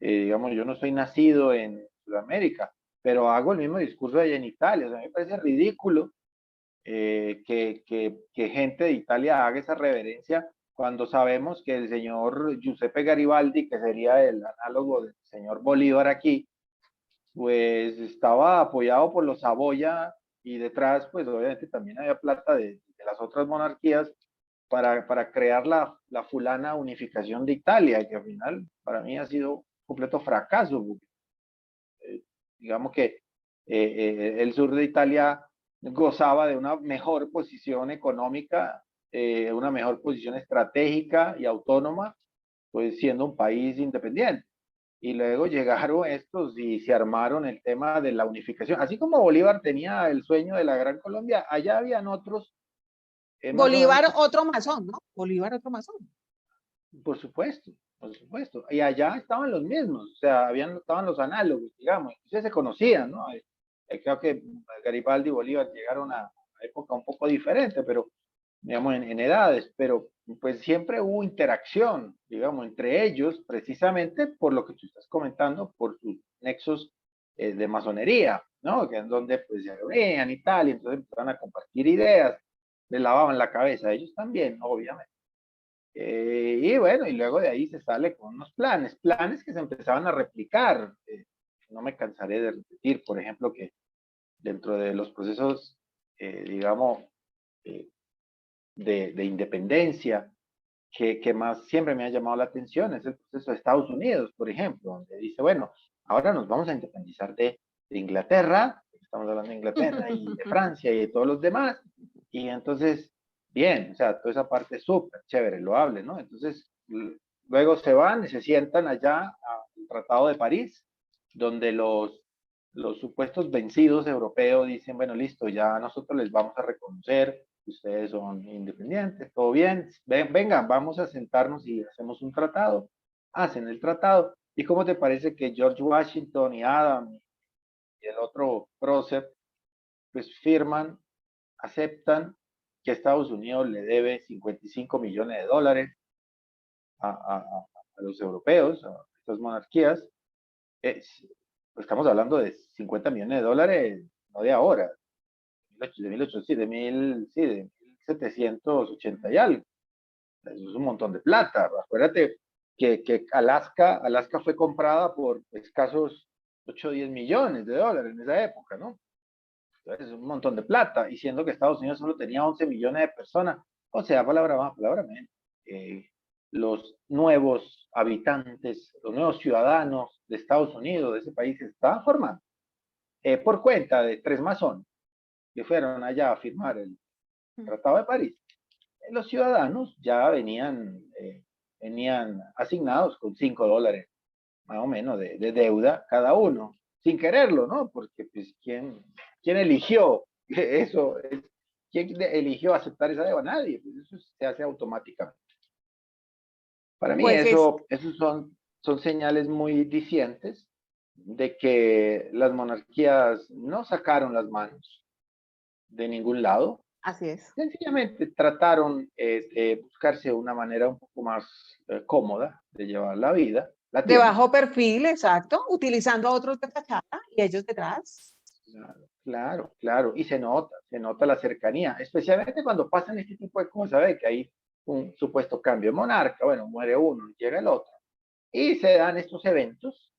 digamos, yo no soy nacido en Sudamérica, pero hago el mismo discurso allá en Italia. O sea, me parece ridículo que gente de Italia haga esa reverencia cuando sabemos que el señor Giuseppe Garibaldi, que sería el análogo del señor Bolívar aquí, pues estaba apoyado por los Saboya y detrás, pues obviamente también había plata de las otras monarquías para crear la fulana unificación de Italia, que al final para mí ha sido un completo fracaso. Digamos que el sur de Italia gozaba de una mejor posición económica, una mejor posición estratégica y autónoma, pues siendo un país independiente. Y luego llegaron estos y se armaron el tema de la unificación. Así como Bolívar tenía el sueño de la Gran Colombia, allá habían otros, más o menos, Bolívar, otro masón, ¿no? Bolívar, otro masón. por supuesto, por supuesto. Y allá estaban los mismos, o sea, estaban los análogos, digamos, ustedes se conocían, ¿no? Creo que Garibaldi y Bolívar llegaron a una época un poco diferente, pero, digamos, en edades, pero pues siempre hubo interacción, digamos, entre ellos, precisamente por lo que tú estás comentando, por sus nexos de masonería, ¿no? Que es donde pues se reunían y tal, y entonces empezaron a compartir ideas, les lavaban la cabeza a ellos también, obviamente. Y bueno, y luego de ahí se sale con unos planes que se empezaban a replicar. No me cansaré de repetir, por ejemplo, que dentro de los procesos, digamos, eh, de independencia, que más siempre me ha llamado la atención es el proceso de Estados Unidos, por ejemplo, donde dice, bueno, ahora nos vamos a independizar de Inglaterra, estamos hablando de Inglaterra y de Francia y de todos los demás, y entonces, bien, o sea, toda esa parte es súper chévere, loable, ¿no? Entonces, luego se van y se sientan allá al Tratado de París, donde los supuestos vencidos europeos dicen, bueno, listo, ya nosotros les vamos a reconocer, ustedes son independientes, todo bien, vengan, vamos a sentarnos y hacemos un tratado, hacen el tratado. ¿Y cómo te parece que George Washington y Adam y el otro prócer, pues firman, aceptan que Estados Unidos le debe 55 millones de dólares a los europeos, a estas monarquías? Pues estamos hablando de 50 millones de dólares, no de ahora, de 1780 y algo. Eso es un montón de plata. Acuérdate que Alaska fue comprada por escasos 8 o 10 millones de dólares en esa época, ¿no? Entonces es un montón de plata, y siendo que Estados Unidos solo tenía 11 millones de personas, o sea, palabra más, palabra menos. Los nuevos habitantes, los nuevos ciudadanos de Estados Unidos, de ese país, se estaban formando por cuenta de tres masones que fueron allá a firmar el Tratado de París. Los ciudadanos ya venían asignados con $5 más o menos de deuda cada uno, sin quererlo, ¿no? Porque pues ¿quién eligió eso? ¿Quién eligió aceptar esa deuda? Nadie, pues eso se hace automáticamente. Para mí Pues es, esos son señales muy dicientes de que las monarquías no sacaron las manos de ningún lado. así es. Sencillamente trataron de buscarse una manera un poco más cómoda de llevar la vida. La De tienen. bajo perfil, exacto, utilizando a otros de fachada y ellos detrás. Claro, claro, claro. Y se nota la cercanía, especialmente cuando pasan este tipo de cosas, ¿ve? Que hay un supuesto cambio de monarca, bueno, muere uno, llega el otro. Y se dan estos eventos,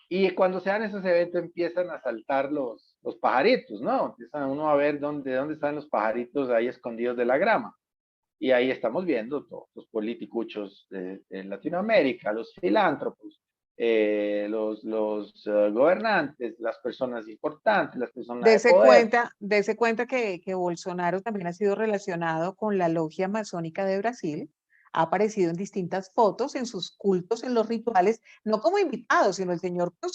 y cuando se dan esos eventos empiezan a saltar los pajaritos, ¿no? Empiezan uno a ver dónde están los pajaritos ahí escondidos de la grama. Y ahí estamos viendo todos los politicuchos de Latinoamérica, los filántropos, los gobernantes, las personas importantes, las personas de poder. Dese cuenta que Bolsonaro también ha sido relacionado con la logia masónica de Brasil. Ha aparecido en distintas fotos, en sus cultos, en los rituales, no como invitado, sino el señor con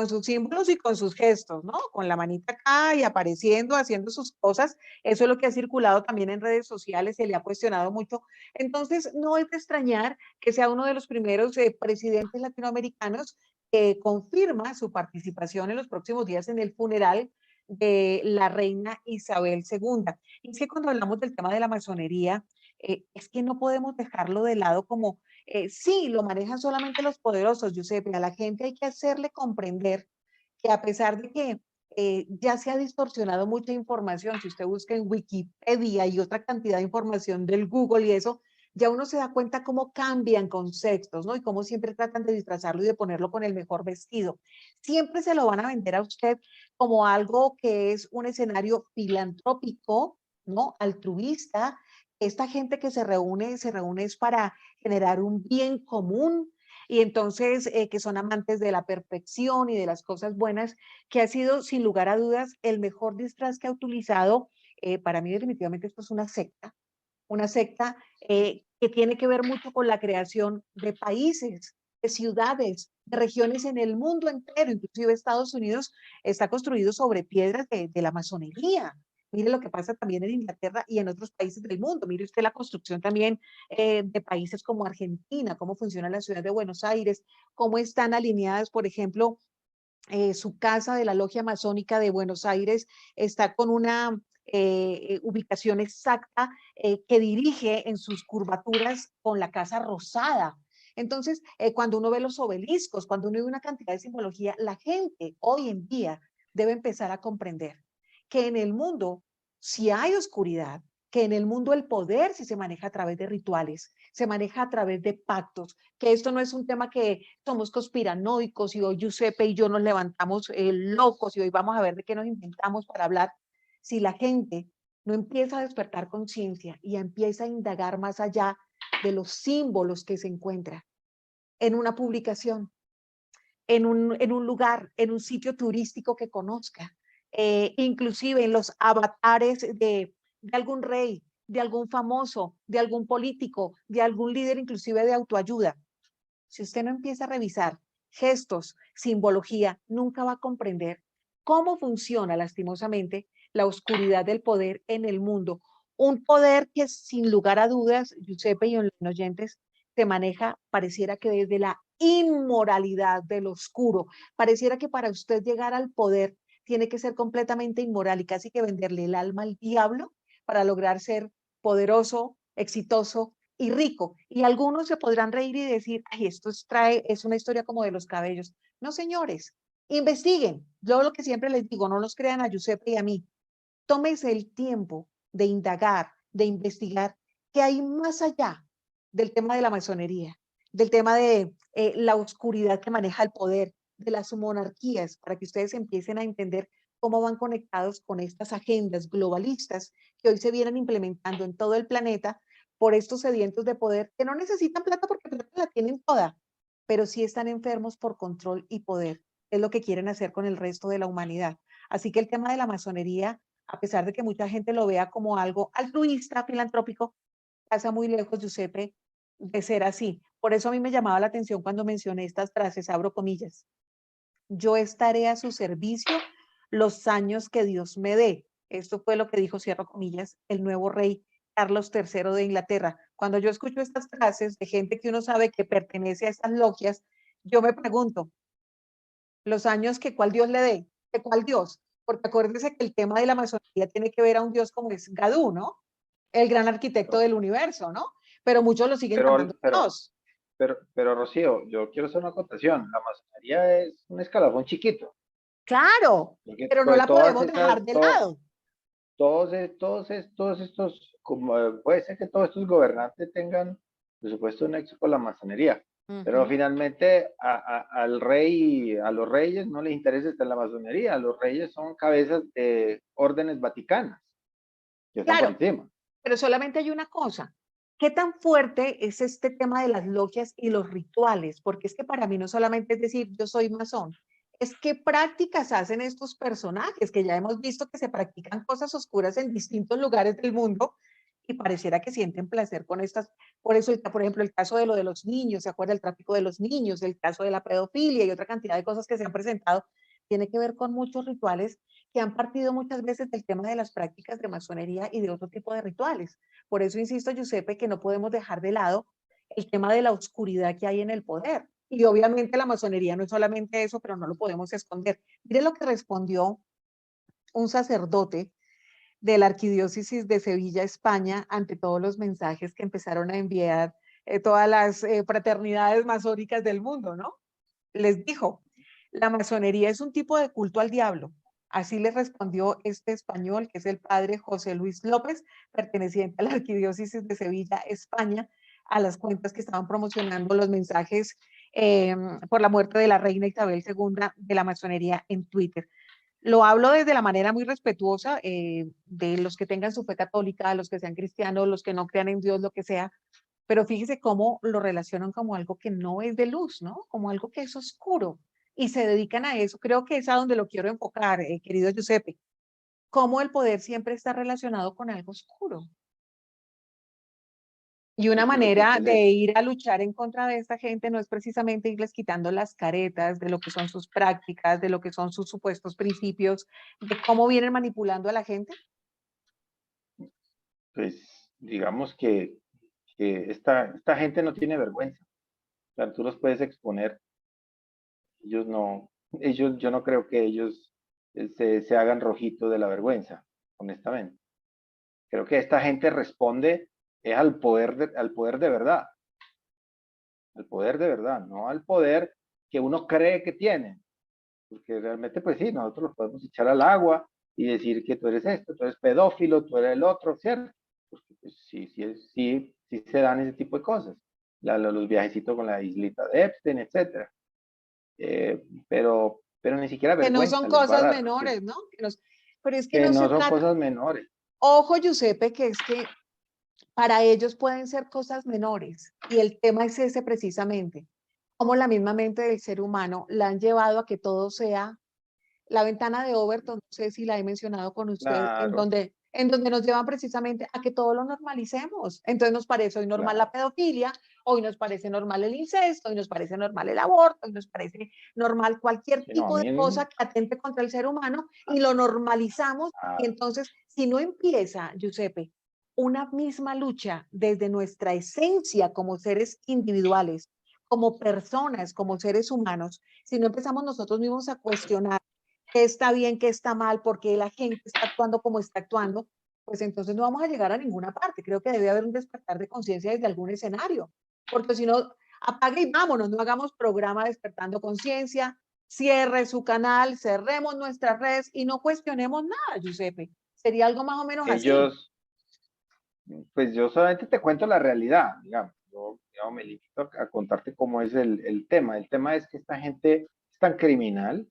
sus símbolos y con sus gestos, ¿no? Con la manita acá y apareciendo, haciendo sus cosas. Eso es lo que ha circulado también en redes sociales, se le ha cuestionado mucho. Entonces, no es de extrañar que sea uno de los primeros presidentes latinoamericanos que confirma su participación en los próximos días en el funeral de la reina Isabel II. Y es que cuando hablamos del tema de la masonería, es que no podemos dejarlo de lado como, sí, lo manejan solamente los poderosos, Giuseppe, a la gente hay que hacerle comprender que a pesar de que ya se ha distorsionado mucha información, si usted busca en Wikipedia y otra cantidad de información del Google y eso, ya uno se da cuenta cómo cambian conceptos, ¿no? Y cómo siempre tratan de disfrazarlo y de ponerlo con el mejor vestido. Siempre se lo van a vender a usted como algo que es un escenario filantrópico, ¿no? Altruista. Esta gente que se reúne es para generar un bien común, y entonces que son amantes de la perfección y de las cosas buenas, que ha sido sin lugar a dudas el mejor disfraz que ha utilizado. Para mí definitivamente esto es una secta que tiene que ver mucho con la creación de países, de ciudades, de regiones en el mundo entero, inclusive Estados Unidos está construido sobre piedras de la masonería. Mire lo que pasa también en Inglaterra y en otros países del mundo. Mire usted la construcción también de países como Argentina, cómo funciona la ciudad de Buenos Aires, cómo están alineadas, por ejemplo, su casa de la Logia Masónica de Buenos Aires está con una ubicación exacta que dirige en sus curvaturas con la Casa Rosada. Entonces, cuando uno ve los obeliscos, cuando uno ve una cantidad de simbología, la gente hoy en día debe empezar a comprender que en el mundo, si hay oscuridad, que en el mundo el poder si se maneja a través de rituales, se maneja a través de pactos, que esto no es un tema que somos conspiranoicos y hoy Giuseppe y yo nos levantamos locos y hoy vamos a ver de qué nos inventamos para hablar. Si la gente no empieza a despertar conciencia y empieza a indagar más allá de los símbolos que se encuentra en una publicación, en un lugar, en un sitio turístico que conozca, inclusive en los avatares de algún rey, de algún famoso, de algún político, de algún líder inclusive de autoayuda. Si usted no empieza a revisar gestos, simbología, nunca va a comprender cómo funciona lastimosamente la oscuridad del poder en el mundo. Un poder que sin lugar a dudas, Giuseppe y oyentes, se maneja, pareciera que desde la inmoralidad del oscuro. Pareciera que para usted llegar al poder tiene que ser completamente inmoral y casi que venderle el alma al diablo para lograr ser poderoso, exitoso y rico. Y algunos se podrán reír y decir, ay, es una historia como de los cabellos. No, señores, investiguen. Yo lo que siempre les digo, no los crean a Giuseppe y a mí. Tómese el tiempo de indagar, de investigar qué hay más allá del tema de la masonería, del tema de la oscuridad que maneja el poder, de las monarquías, para que ustedes empiecen a entender cómo van conectados con estas agendas globalistas que hoy se vienen implementando en todo el planeta por estos sedientos de poder que no necesitan plata porque plata la tienen toda, pero sí están enfermos por control y poder. Es lo que quieren hacer con el resto de la humanidad. Así que el tema de la masonería, a pesar de que mucha gente lo vea como algo altruista, filantrópico, pasa muy lejos, Giuseppe, de ser así. Por eso a mí me llamaba la atención cuando mencioné estas frases, abro comillas. Yo estaré a su servicio los años que Dios me dé. Esto fue lo que dijo, cierro comillas, el nuevo rey Carlos III de Inglaterra. Cuando yo escucho estas frases de gente que uno sabe que pertenece a estas logias, yo me pregunto, los años que cuál Dios le dé, ¿de cuál Dios? Porque acuérdense que el tema de la masonería tiene que ver a un Dios como es Gadú, ¿no? El gran arquitecto del universo, ¿no? Pero muchos lo siguen Pero, llamando pero, Dios. pero Rocío, yo quiero hacer una acotación. La masonería es un escalafón chiquito. Claro, Porque pero no pues, la podemos dejar de lado. todos estos, como, puede ser que todos estos gobernantes tengan, por supuesto, un nexo con la masonería, pero finalmente al rey, a los reyes no les interesa estar en la masonería, los reyes son cabezas de órdenes vaticanas, que están por Claro, encima. pero solamente hay una cosa. ¿Qué tan fuerte es este tema de las logias y los rituales? Porque es que para mí no solamente es decir yo soy masón, es qué prácticas hacen estos personajes, que ya hemos visto que se practican cosas oscuras en distintos lugares del mundo y pareciera que sienten placer con estas. Por eso, por ejemplo, el caso de lo de los niños, ¿se acuerda? El tráfico de los niños, el caso de la pedofilia y otra cantidad de cosas que se han presentado, tiene que ver con muchos rituales que han partido muchas veces del tema de las prácticas de masonería y de otro tipo de rituales. Por eso insisto, Giuseppe, que no podemos dejar de lado el tema de la oscuridad que hay en el poder. Y obviamente la masonería no es solamente eso, pero no lo podemos esconder. Mire lo que respondió un sacerdote de la Arquidiócesis de Sevilla, España, ante todos los mensajes que empezaron a enviar todas las fraternidades masónicas del mundo, ¿no? Les dijo, La masonería es un tipo de culto al diablo. Así le respondió este español, que es el padre José Luis López, perteneciente a la Arquidiócesis de Sevilla, España, a las cuentas que estaban promocionando los mensajes por la muerte de la reina Isabel II de la masonería en Twitter. Lo hablo desde la manera muy respetuosa de los que tengan su fe católica, los que sean cristianos, los que no crean en Dios, lo que sea, pero fíjese cómo lo relacionan como algo que no es de luz, ¿no? Como algo que es oscuro y se dedican a eso. Creo que es a donde lo quiero enfocar, querido Giuseppe, cómo el poder siempre está relacionado con algo oscuro. Y una Yo creo que manera pues de ir a luchar en contra de esta gente no es precisamente irles quitando las caretas de lo que son sus prácticas, de lo que son sus supuestos principios, de cómo vienen manipulando a la gente. pues digamos que esta gente no tiene vergüenza. O sea, tú los puedes exponer. Ellos no, yo no creo que ellos se hagan rojito de la vergüenza, honestamente. Creo que esta gente responde es al poder de verdad, al poder de verdad, no al poder que uno cree que tiene. Porque realmente, pues sí, nosotros los podemos echar al agua y decir que tú eres esto, tú eres pedófilo, tú eres el otro, ¿cierto? Porque pues, sí se dan ese tipo de cosas. Los viajecitos con la islita de Epstein, etcétera. Pero ni siquiera Que no son vergüenza les va a cosas dar, menores, ¿no? Pero es que que no se no son trata, cosas menores. ojo, Giuseppe, que es que para ellos pueden ser cosas menores y el tema es ese precisamente, cómo la misma mente del ser humano la han llevado a que todo sea la ventana de Overton, no sé si la he mencionado con usted, Claro, en donde nos llevan precisamente a que todo lo normalicemos. Entonces nos parece hoy normal la claro. pedofilia, hoy nos parece normal el incesto, hoy nos parece normal el aborto, hoy nos parece normal cualquier Sí, no, a tipo de mí, cosa que atente contra el ser humano y lo normalizamos. Y entonces, si no empieza, Giuseppe, una misma lucha desde nuestra esencia como seres individuales, como personas, como seres humanos, si no empezamos nosotros mismos a cuestionar qué está bien, qué está mal, por qué la gente está actuando como está actuando, pues entonces no vamos a llegar a ninguna parte. Creo que debe haber un despertar de conciencia desde algún escenario, porque si no, apague y vámonos, no hagamos programa despertando conciencia, cierre su canal, cerremos nuestras redes y no cuestionemos nada, Giuseppe. Sería algo más o menos así. ellos, pues yo solamente te cuento la realidad, digamos. Yo me limito a contarte cómo es el tema. El tema es que esta gente es tan criminal,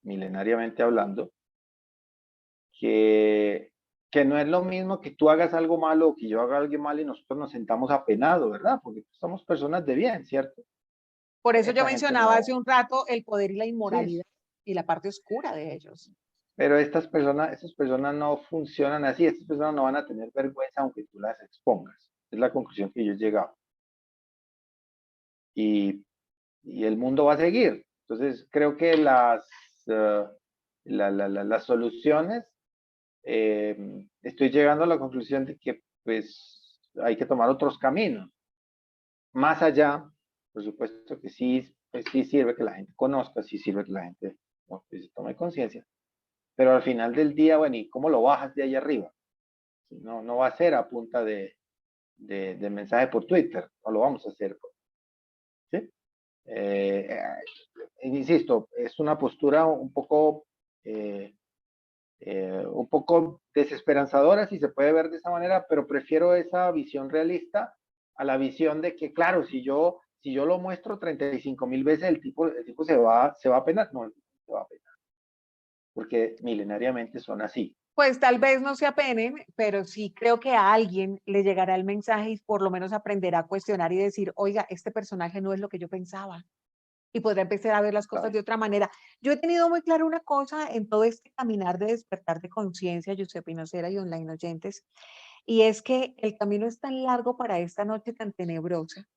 milenariamente hablando, que, que no es lo mismo que tú hagas algo malo o que yo haga algo malo y nosotros nos sentamos apenados, ¿verdad? Porque somos personas de bien, ¿cierto? Por eso yo Esta gente mencionaba hace no, un rato el poder y la sí, inmoralidad y la parte oscura de ellos. pero estas personas no funcionan así, estas personas no van a tener vergüenza aunque tú las expongas. Es la conclusión que yo he llegado. Y, y el mundo va a seguir. Entonces, creo que las soluciones, estoy llegando a la conclusión de que pues hay que tomar otros caminos. Más allá, por supuesto que sí, pues, sí sirve que la gente conozca, sí sirve que la gente pues, tome conciencia, pero al final del día, bueno, ¿y cómo lo bajas de ahí arriba? No, no va a ser a punta de mensaje por Twitter, no lo vamos a hacer, ¿sí? Insisto, es una postura un poco desesperanzadora, si se puede ver de esa manera, pero prefiero esa visión realista a la visión de que, claro, si yo lo muestro 35,000 veces, el tipo se va a penar. No, se va a penar, porque milenariamente son así. Pues tal vez no se apenen, pero sí creo que a alguien le llegará el mensaje y por lo menos aprenderá a cuestionar y decir, oiga, este personaje no es lo que yo pensaba. Y podrá empezar a ver las cosas Claro. de otra manera. Yo he tenido muy claro una cosa en todo este caminar de despertar de conciencia, Giuseppe Inocera y online oyentes, y es que el camino es tan largo para esta noche tan tenebrosa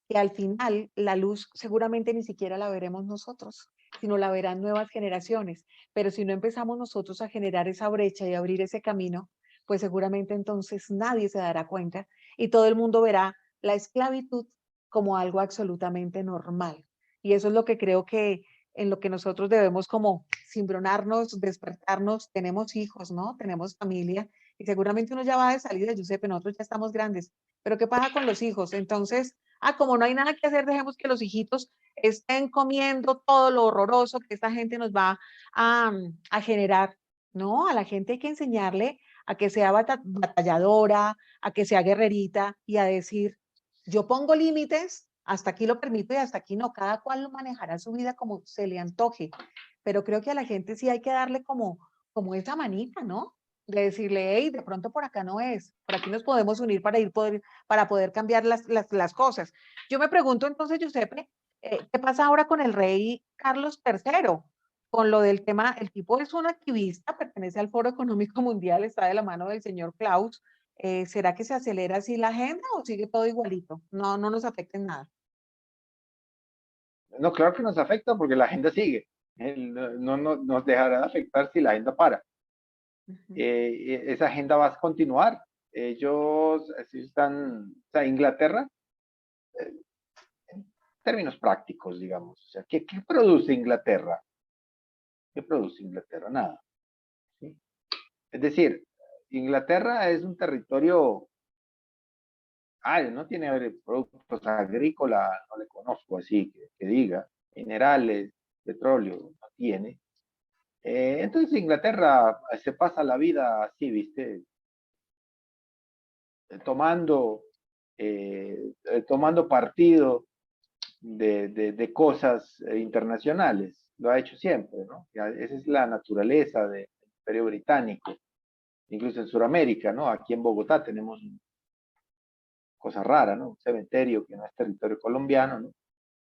que al final la luz seguramente ni siquiera la veremos nosotros, sino la verán nuevas generaciones. Pero si no empezamos nosotros a generar esa brecha y abrir ese camino, pues seguramente entonces nadie se dará cuenta y todo el mundo verá la esclavitud como algo absolutamente normal. Y eso es lo que creo que en lo que nosotros debemos como cimbronarnos, despertarnos, tenemos hijos, ¿no? Tenemos familia y seguramente uno ya va de salida, Giuseppe, nosotros ya estamos grandes, pero ¿qué pasa con los hijos? Entonces, Ah, como no hay nada que hacer, dejemos que los hijitos estén comiendo todo lo horroroso que esta gente nos va a generar. No, a la gente hay que enseñarle a que sea batalladora, a que sea guerrerita y a decir, yo pongo límites, hasta aquí lo permito y hasta aquí no, cada cual lo manejará su vida como se le antoje, pero creo que a la gente sí hay que darle como esa manita, ¿no? De decirle, hey, de pronto por acá no es, por aquí nos podemos unir para poder cambiar las cosas. Yo me pregunto entonces, Giuseppe, ¿qué pasa ahora con el rey Carlos III? Con lo del tema, el tipo es un activista, pertenece al Foro Económico Mundial, está de la mano del señor Klaus. ¿Será que se acelera así la agenda o sigue todo igualito? No, no nos afecta en nada. No, claro que nos afecta porque la agenda sigue. No nos dejará de afectar si la agenda para. Ujú. Esa agenda va a continuar. Ellos están, o sea, Inglaterra, eh, en términos prácticos, digamos, o sea, ¿qué produce Inglaterra? ¿Qué produce Inglaterra? Nada. ¿Sí? Es decir, Inglaterra es un territorio, no tiene productos agrícolas, no le conozco así que diga, minerales, petróleo, no tiene. Entonces Inglaterra se pasa la vida así, ¿viste? Tomando, tomando partido de cosas internacionales. Lo ha hecho siempre, ¿no? Esa es la naturaleza del Imperio Británico. Incluso en Sudamérica, ¿no? Aquí en Bogotá tenemos una cosa rara, ¿no? Un cementerio que no es territorio colombiano, ¿no?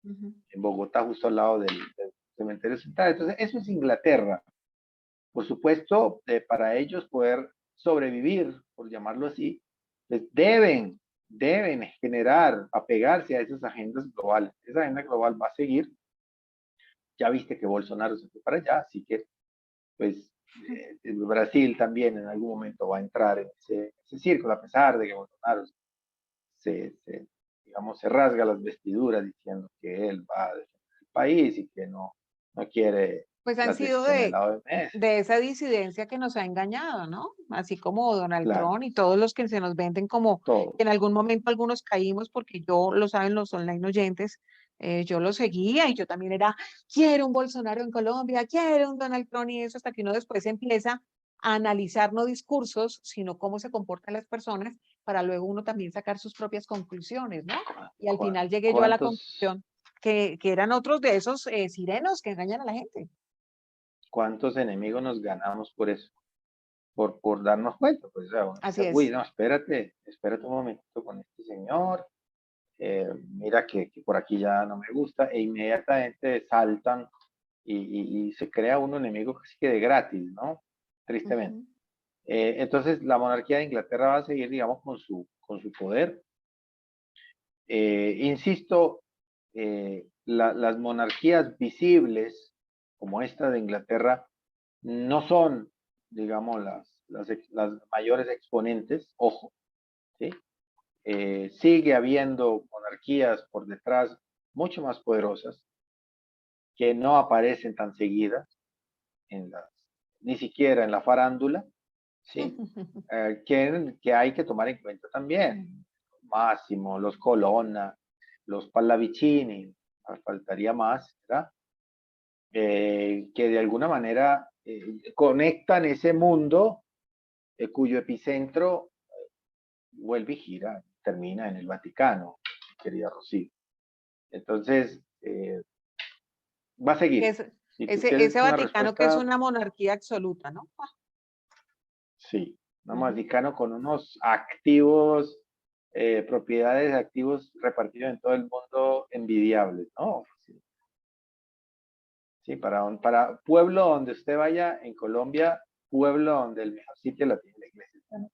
Ujú. En Bogotá, justo al lado del cementerio central. Entonces, eso es Inglaterra. Por supuesto, para ellos poder sobrevivir, por llamarlo así, pues deben generar, apegarse a esas agendas globales. Esa agenda global va a seguir. Ya viste que Bolsonaro se fue para allá, así que, pues, Brasil también en algún momento va a entrar en ese círculo, a pesar de que Bolsonaro digamos, se rasga las vestiduras diciendo que él va a defender el país y que no quiere Pues han las sido decisiones de la OMS. de esa disidencia que nos ha engañado, ¿no? Así como Donald Claro, Trump y todos los que se nos venden como todo. en algún momento algunos caímos porque yo, lo saben los online oyentes, yo lo seguía y yo también era, quiero un Bolsonaro en Colombia, quiero un Donald Trump y eso hasta que uno después empieza a analizar no discursos, sino cómo se comportan las personas para luego uno también sacar sus propias conclusiones, ¿no? Y al final llegué yo a la ¿Cuántos, conclusión que eran otros de esos sirenos que engañan a la gente. cuántos enemigos nos ganamos por eso? Por darnos cuenta, pues, o sea, uno Así dice, uy, es. no, espérate un momentito con este señor, mira que por aquí ya no me gusta, e inmediatamente saltan y se crea un enemigo casi que de gratis, ¿no? Tristemente. Ujú. Entonces, la monarquía de Inglaterra va a seguir, digamos, con su poder. Insisto, las monarquías visibles, como esta de Inglaterra, no son, digamos, las mayores exponentes, ojo, ¿sí? Sigue habiendo monarquías por detrás mucho más poderosas que no aparecen tan seguidas ni siquiera en la farándula, ¿sí? Que hay que tomar en cuenta también. Máximo, los Colonna, los Pallavicini, faltaría más, ¿verdad? Que de alguna manera conectan ese mundo cuyo epicentro vuelve y gira, termina en el Vaticano, querida Rocío. Entonces, va a Que seguir. es, Si tú ese quieres una Vaticano que es respuesta, una monarquía absoluta, ¿no? sí, un Ujú. Vaticano con unos activos, propiedades, activos repartidos en todo el mundo envidiables, ¿no? Sí, sí, para pueblo donde usted vaya en Colombia, pueblo donde el mejor sitio lo tiene la iglesia, ¿no?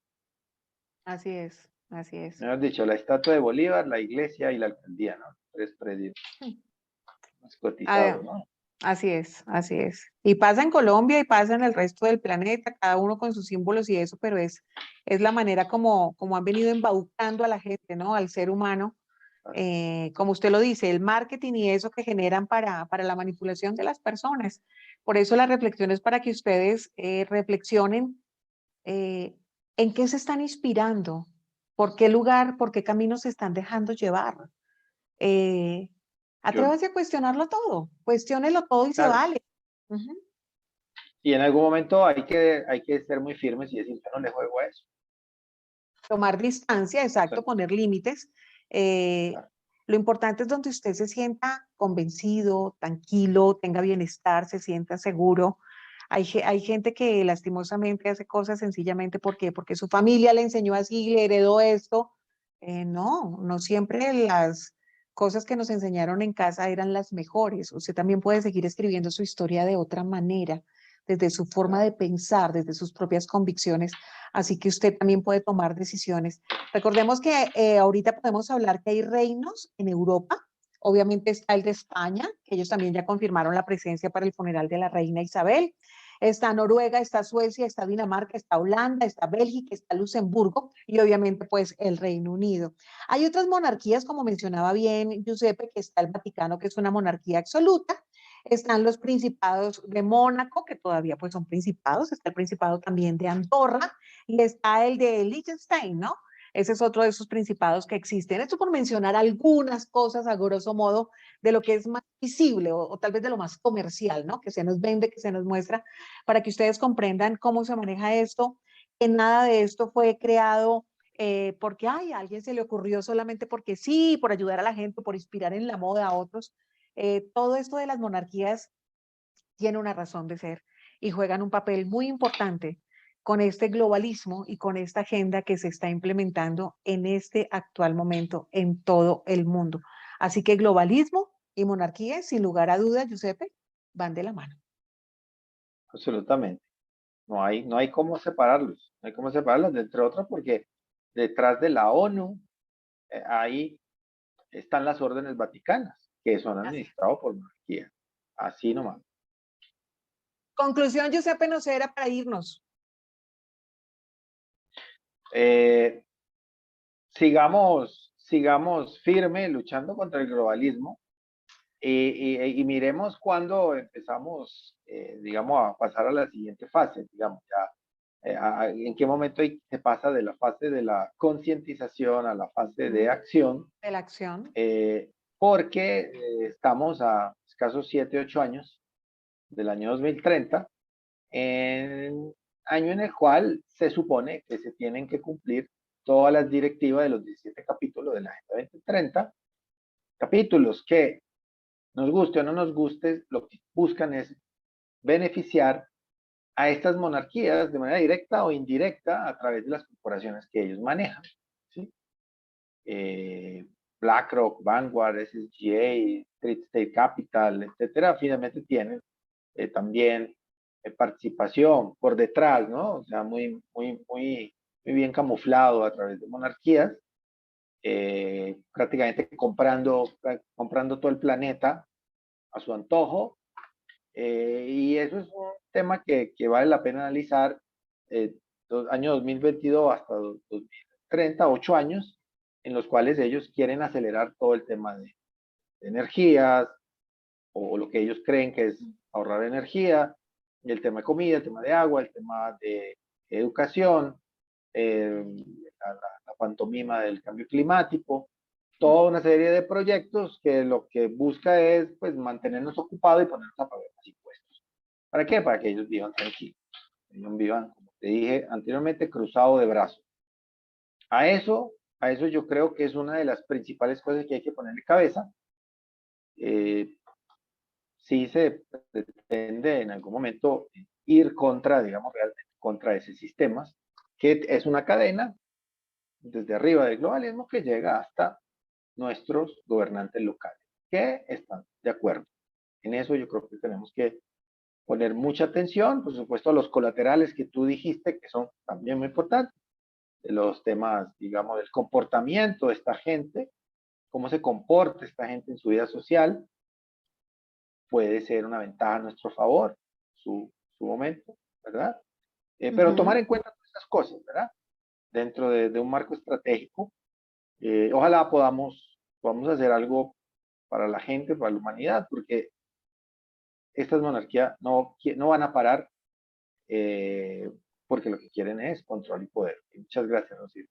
Así es, así es. Mejor dicho, la estatua de Bolívar, la iglesia y la alcaldía, ¿no? Tres predios Ah, cotizados, ¿no? así es, así es. Y pasa en Colombia y pasa en el resto del planeta, cada uno con sus símbolos y eso, pero es la manera como han venido embaucando a la gente, ¿no? Al ser humano, como usted lo dice, el marketing y eso que generan para la manipulación de las personas. Por eso la reflexión es para que ustedes reflexionen en qué se están inspirando, por qué lugar, por qué camino se están dejando llevar. Eh, Yo, Atrévase a cuestionarlo todo, cuestiónelo todo y se claro, vale. Ujú. y en algún momento hay que ser muy firmes y decir, yo no le juego a eso. Tomar distancia, O sea, exacto, poner límites. Eh, claro, lo importante es donde usted se sienta convencido, tranquilo, tenga bienestar, se sienta seguro. Hay gente que lastimosamente hace cosas sencillamente porque su familia le enseñó así, le heredó esto. No, no siempre las cosas que nos enseñaron en casa eran las mejores. Usted también puede seguir escribiendo su historia de otra manera, desde su forma claro. de pensar, desde sus propias convicciones. Así que usted también puede tomar decisiones. Recordemos que ahorita podemos hablar que hay reinos en Europa. Obviamente está el de España, que ellos también ya confirmaron la presencia para el funeral de la reina Isabel. Está Noruega, está Suecia, está Dinamarca, está Holanda, está Bélgica, está Luxemburgo y obviamente pues el Reino Unido. Hay otras monarquías, como mencionaba bien Giuseppe, que está el Vaticano, que es una monarquía absoluta. Están los principados de Mónaco, que todavía pues son principados. Está el principado también de Andorra y está el de Liechtenstein, ¿no? Ese es otro de esos principados que existen. Esto por mencionar algunas cosas a grosso modo de lo que es más visible o tal vez de lo más comercial, ¿no? Que se nos vende, que se nos muestra, para que ustedes comprendan cómo se maneja esto, que nada de esto fue creado porque ay, a alguien se le ocurrió solamente porque sí, por ayudar a la gente, por inspirar en la moda a otros. Todo esto de las monarquías tiene una razón de ser y juegan un papel muy importante con este globalismo y con esta agenda que se está implementando en este actual momento en todo el mundo. Así que globalismo y monarquía, sin lugar a dudas, Giuseppe, van de la mano. Absolutamente. No hay cómo separarlos. No hay cómo separarlos, entre otras, porque detrás de la ONU, ahí están las órdenes vaticanas, que son Así. administrados por monarquía. Así nomás. Conclusión, Giuseppe, no era para irnos. Eh, sigamos firme luchando contra el globalismo y miremos cuando empezamos, digamos, a pasar a la siguiente fase, digamos, ya, en qué momento se pasa de la fase de la concientización a la fase de acción, De la acción. porque estamos a escasos 7, 8 años del año 2030, en año en el cual se supone que se tienen que cumplir todas las directivas de los 17 capítulos de la Agenda 2030, capítulos que nos guste o no nos guste, lo que buscan es beneficiar a estas monarquías de manera directa o indirecta a través de las corporaciones que ellos manejan. ¿Sí? BlackRock, Vanguard, SSGA, Street State Capital, etcétera, finalmente tienen también participación por detrás, ¿no? O sea, muy bien camuflado a través de monarquías, prácticamente comprando todo el planeta a su antojo, y eso es un tema que vale la pena analizar, año 2022 hasta 2030, 8 años, en los cuales ellos quieren acelerar todo el tema de energías, o lo que ellos creen que es ahorrar energía, el tema de comida, el tema de agua, el tema de educación, la pantomima del cambio climático, toda una serie de proyectos que lo que busca es pues mantenernos ocupados y ponernos a pagar los impuestos. ¿Para qué? Para que ellos vivan tranquilos, ellos vivan, como te dije anteriormente, cruzado de brazos. A eso, a eso yo creo que es una de las principales cosas que hay que ponerle cabeza. Eh, sí se pretende en algún momento ir contra, digamos, realmente contra ese sistema, que es una cadena desde arriba del globalismo que llega hasta nuestros gobernantes locales, que están de acuerdo. En eso yo creo que tenemos que poner mucha atención, por supuesto, a los colaterales que tú dijiste, que son también muy importantes, de los temas, digamos, del comportamiento de esta gente, cómo se comporta esta gente en su vida social, puede ser una ventaja a nuestro favor, su momento, ¿verdad? Pero tomar Ujú. en cuenta todas estas cosas, ¿verdad? Dentro de un marco estratégico, ojalá podamos hacer algo para la gente, para la humanidad, porque estas monarquías no van a parar, porque lo que quieren es control y poder. Y muchas gracias, Rocío.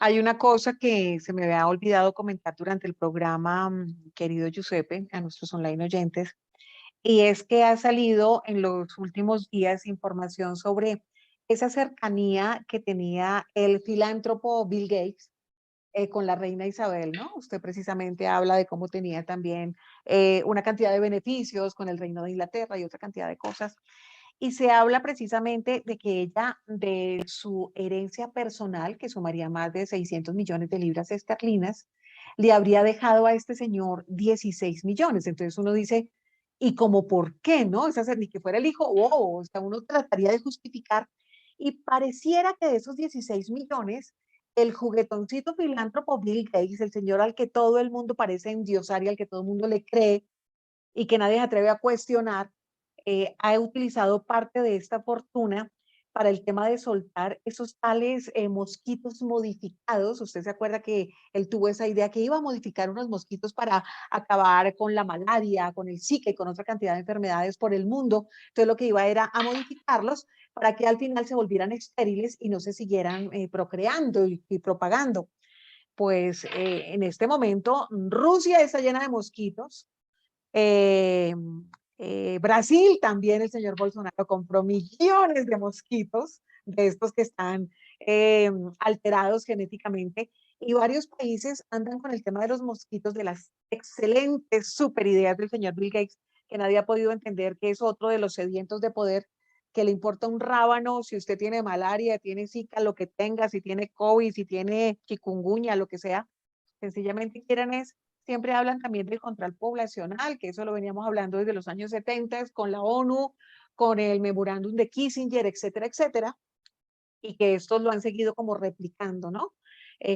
Hay una cosa que se me había olvidado comentar durante el programa, querido Giuseppe, a nuestros online oyentes, y es que ha salido en los últimos días información sobre esa cercanía que tenía el filántropo Bill Gates con la reina Isabel, ¿no? Usted precisamente habla de cómo tenía también una cantidad de beneficios con el reino de Inglaterra y otra cantidad de cosas. Y se habla precisamente de que ella, de su herencia personal, que sumaría más de 600 millones de libras esterlinas, le habría dejado a este señor 16 millones. Entonces uno dice, ¿y como por qué, no? Es hacer ni que fuera el hijo, wow, o sea, uno trataría de justificar. Y pareciera que de esos 16 millones, el juguetoncito filántropo Bill Gates, el señor al que todo el mundo parece endiosar y al que todo el mundo le cree y que nadie se atreve a cuestionar, ha utilizado parte de esta fortuna para el tema de soltar esos tales mosquitos modificados. Usted se acuerda que él tuvo esa idea que iba a modificar unos mosquitos para acabar con la malaria, con el Zika y con otra cantidad de enfermedades por el mundo. Entonces lo que iba era a modificarlos para que al final se volvieran estériles y no se siguieran procreando y propagando. Pues en este momento Rusia está llena de mosquitos. Eh, Brasil también, el señor Bolsonaro compró millones de mosquitos, de estos que están alterados genéticamente, y varios países andan con el tema de los mosquitos, de las excelentes super ideas del señor Bill Gates, que nadie ha podido entender, que es otro de los sedientos de poder, que le importa un rábano si usted tiene malaria, tiene Zika, lo que tenga, si tiene COVID, si tiene chikungunya, lo que sea, sencillamente quieren es. Siempre hablan también del control poblacional, que eso lo veníamos hablando desde los años 70 con la ONU, con el memorándum de Kissinger, etcétera, etcétera, y que estos lo han seguido como replicando, ¿no?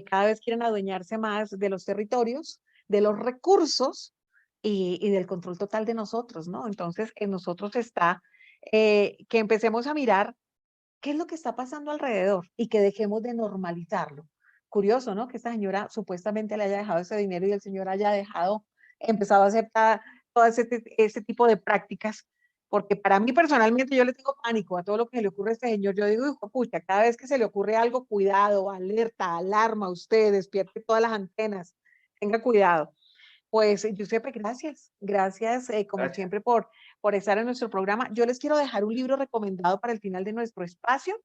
Cada vez quieren adueñarse más de los territorios, de los recursos y del control total de nosotros, ¿no? Entonces, en nosotros está que empecemos a mirar qué es lo que está pasando alrededor y que dejemos de normalizarlo. Curioso, ¿no? Que esta señora supuestamente le haya dejado ese dinero y el señor haya dejado, empezado a aceptar todo ese tipo de prácticas, porque para mí personalmente yo le tengo pánico a todo lo que le ocurre a este señor. Yo digo, hijo, pucha, cada vez que se le ocurre algo, cuidado, alerta, alarma, usted despierte todas las antenas, tenga cuidado. Pues, Giuseppe, gracias. Gracias, como Gracias. siempre, por estar en nuestro programa. Yo les quiero dejar un libro recomendado para el final de nuestro espacio.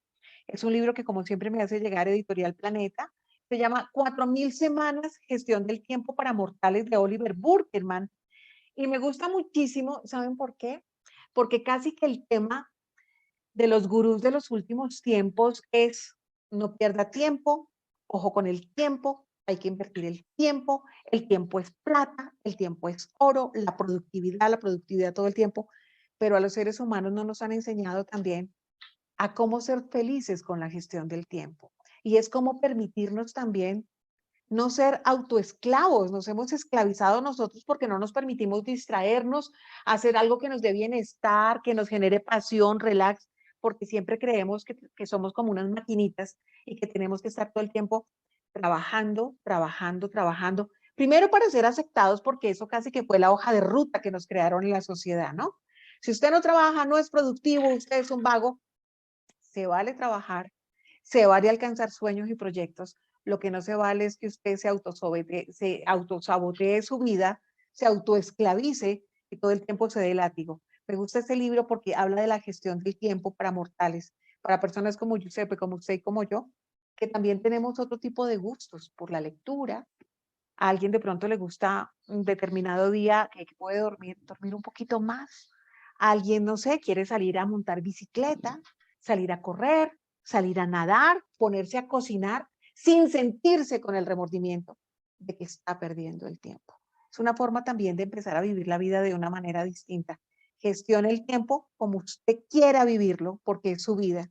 Es un libro que, como siempre, me hace llegar Editorial Planeta. Se llama 4000 semanas, gestión del tiempo para mortales, de Oliver Burkeman. Y me gusta muchísimo, ¿saben por qué? Porque casi que el tema de los gurús de los últimos tiempos es no pierda tiempo, ojo con el tiempo, hay que invertir el tiempo es plata, el tiempo es oro, la productividad todo el tiempo, pero a los seres humanos no nos han enseñado también a cómo ser felices con la gestión del tiempo. Y es cómo permitirnos también no ser autoesclavos, nos hemos esclavizado nosotros porque no nos permitimos distraernos, hacer algo que nos dé bienestar, que nos genere pasión, relax, porque siempre creemos que somos como unas maquinitas y que tenemos que estar todo el tiempo trabajando, trabajando, trabajando. Primero para ser aceptados, porque eso casi que fue la hoja de ruta que nos crearon en la sociedad, ¿no? Si usted no trabaja, no es productivo, usted es un vago, se vale trabajar, se vale alcanzar sueños y proyectos. Lo que no se vale es que usted se autosabotee su vida, se autoesclavice y todo el tiempo se dé látigo. Me gusta este libro porque habla de la gestión del tiempo para mortales, para personas como Giuseppe, como usted y como yo, que también tenemos otro tipo de gustos por la lectura. A alguien de pronto le gusta un determinado día que puede dormir un poquito más. A alguien, no sé, quiere salir a montar bicicleta, salir a correr, salir a nadar, ponerse a cocinar sin sentirse con el remordimiento de que está perdiendo el tiempo. Es una forma también de empezar a vivir la vida de una manera distinta. Gestione el tiempo como usted quiera vivirlo, porque es su vida,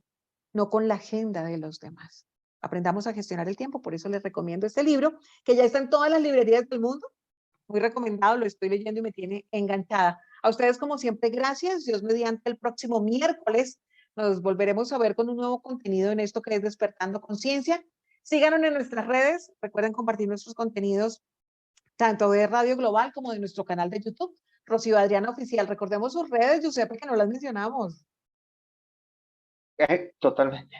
no con la agenda de los demás. Aprendamos a gestionar el tiempo, por eso les recomiendo este libro, que ya está en todas las librerías del mundo. Muy recomendado, lo estoy leyendo y me tiene enganchada. A ustedes, como siempre, gracias. Dios mediante, el próximo miércoles nos volveremos a ver con un nuevo contenido en esto que es Despertando Conciencia. Síganos en nuestras redes. Recuerden compartir nuestros contenidos, tanto de Radio Global como de nuestro canal de YouTube. Rocío Adriana Oficial. Recordemos sus redes, Giuseppe, que no las mencionamos. Totalmente.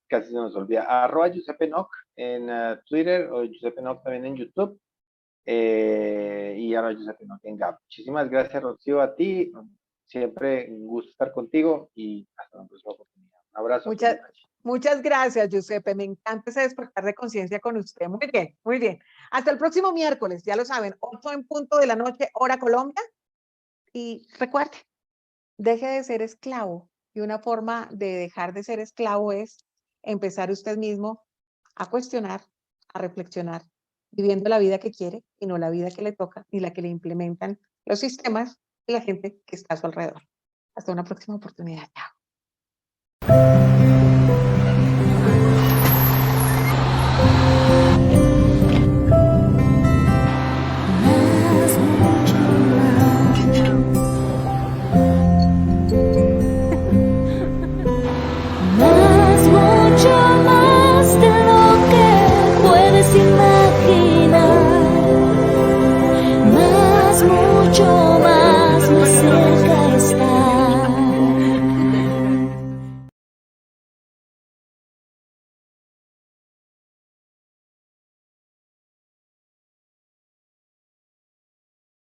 casi se nos olvida. @ Giuseppe Nock en Twitter, o Giuseppe Nock también en YouTube. Y ahora Giuseppe Nock en Gap. Muchísimas gracias, Rocío, a ti. Siempre un gusto estar contigo y hasta una próxima oportunidad. Un abrazo. Muchas gracias, Giuseppe. Me encanta ese despertar de conciencia con usted. Muy bien, muy bien. Hasta el próximo miércoles, ya lo saben, 8 en punto de la noche, hora Colombia. Y recuerde, deje de ser esclavo. Y una forma de dejar de ser esclavo es empezar usted mismo a cuestionar, a reflexionar, viviendo la vida que quiere y no la vida que le toca, ni la que le implementan los sistemas y la gente que está a su alrededor. Hasta una próxima oportunidad. Chao.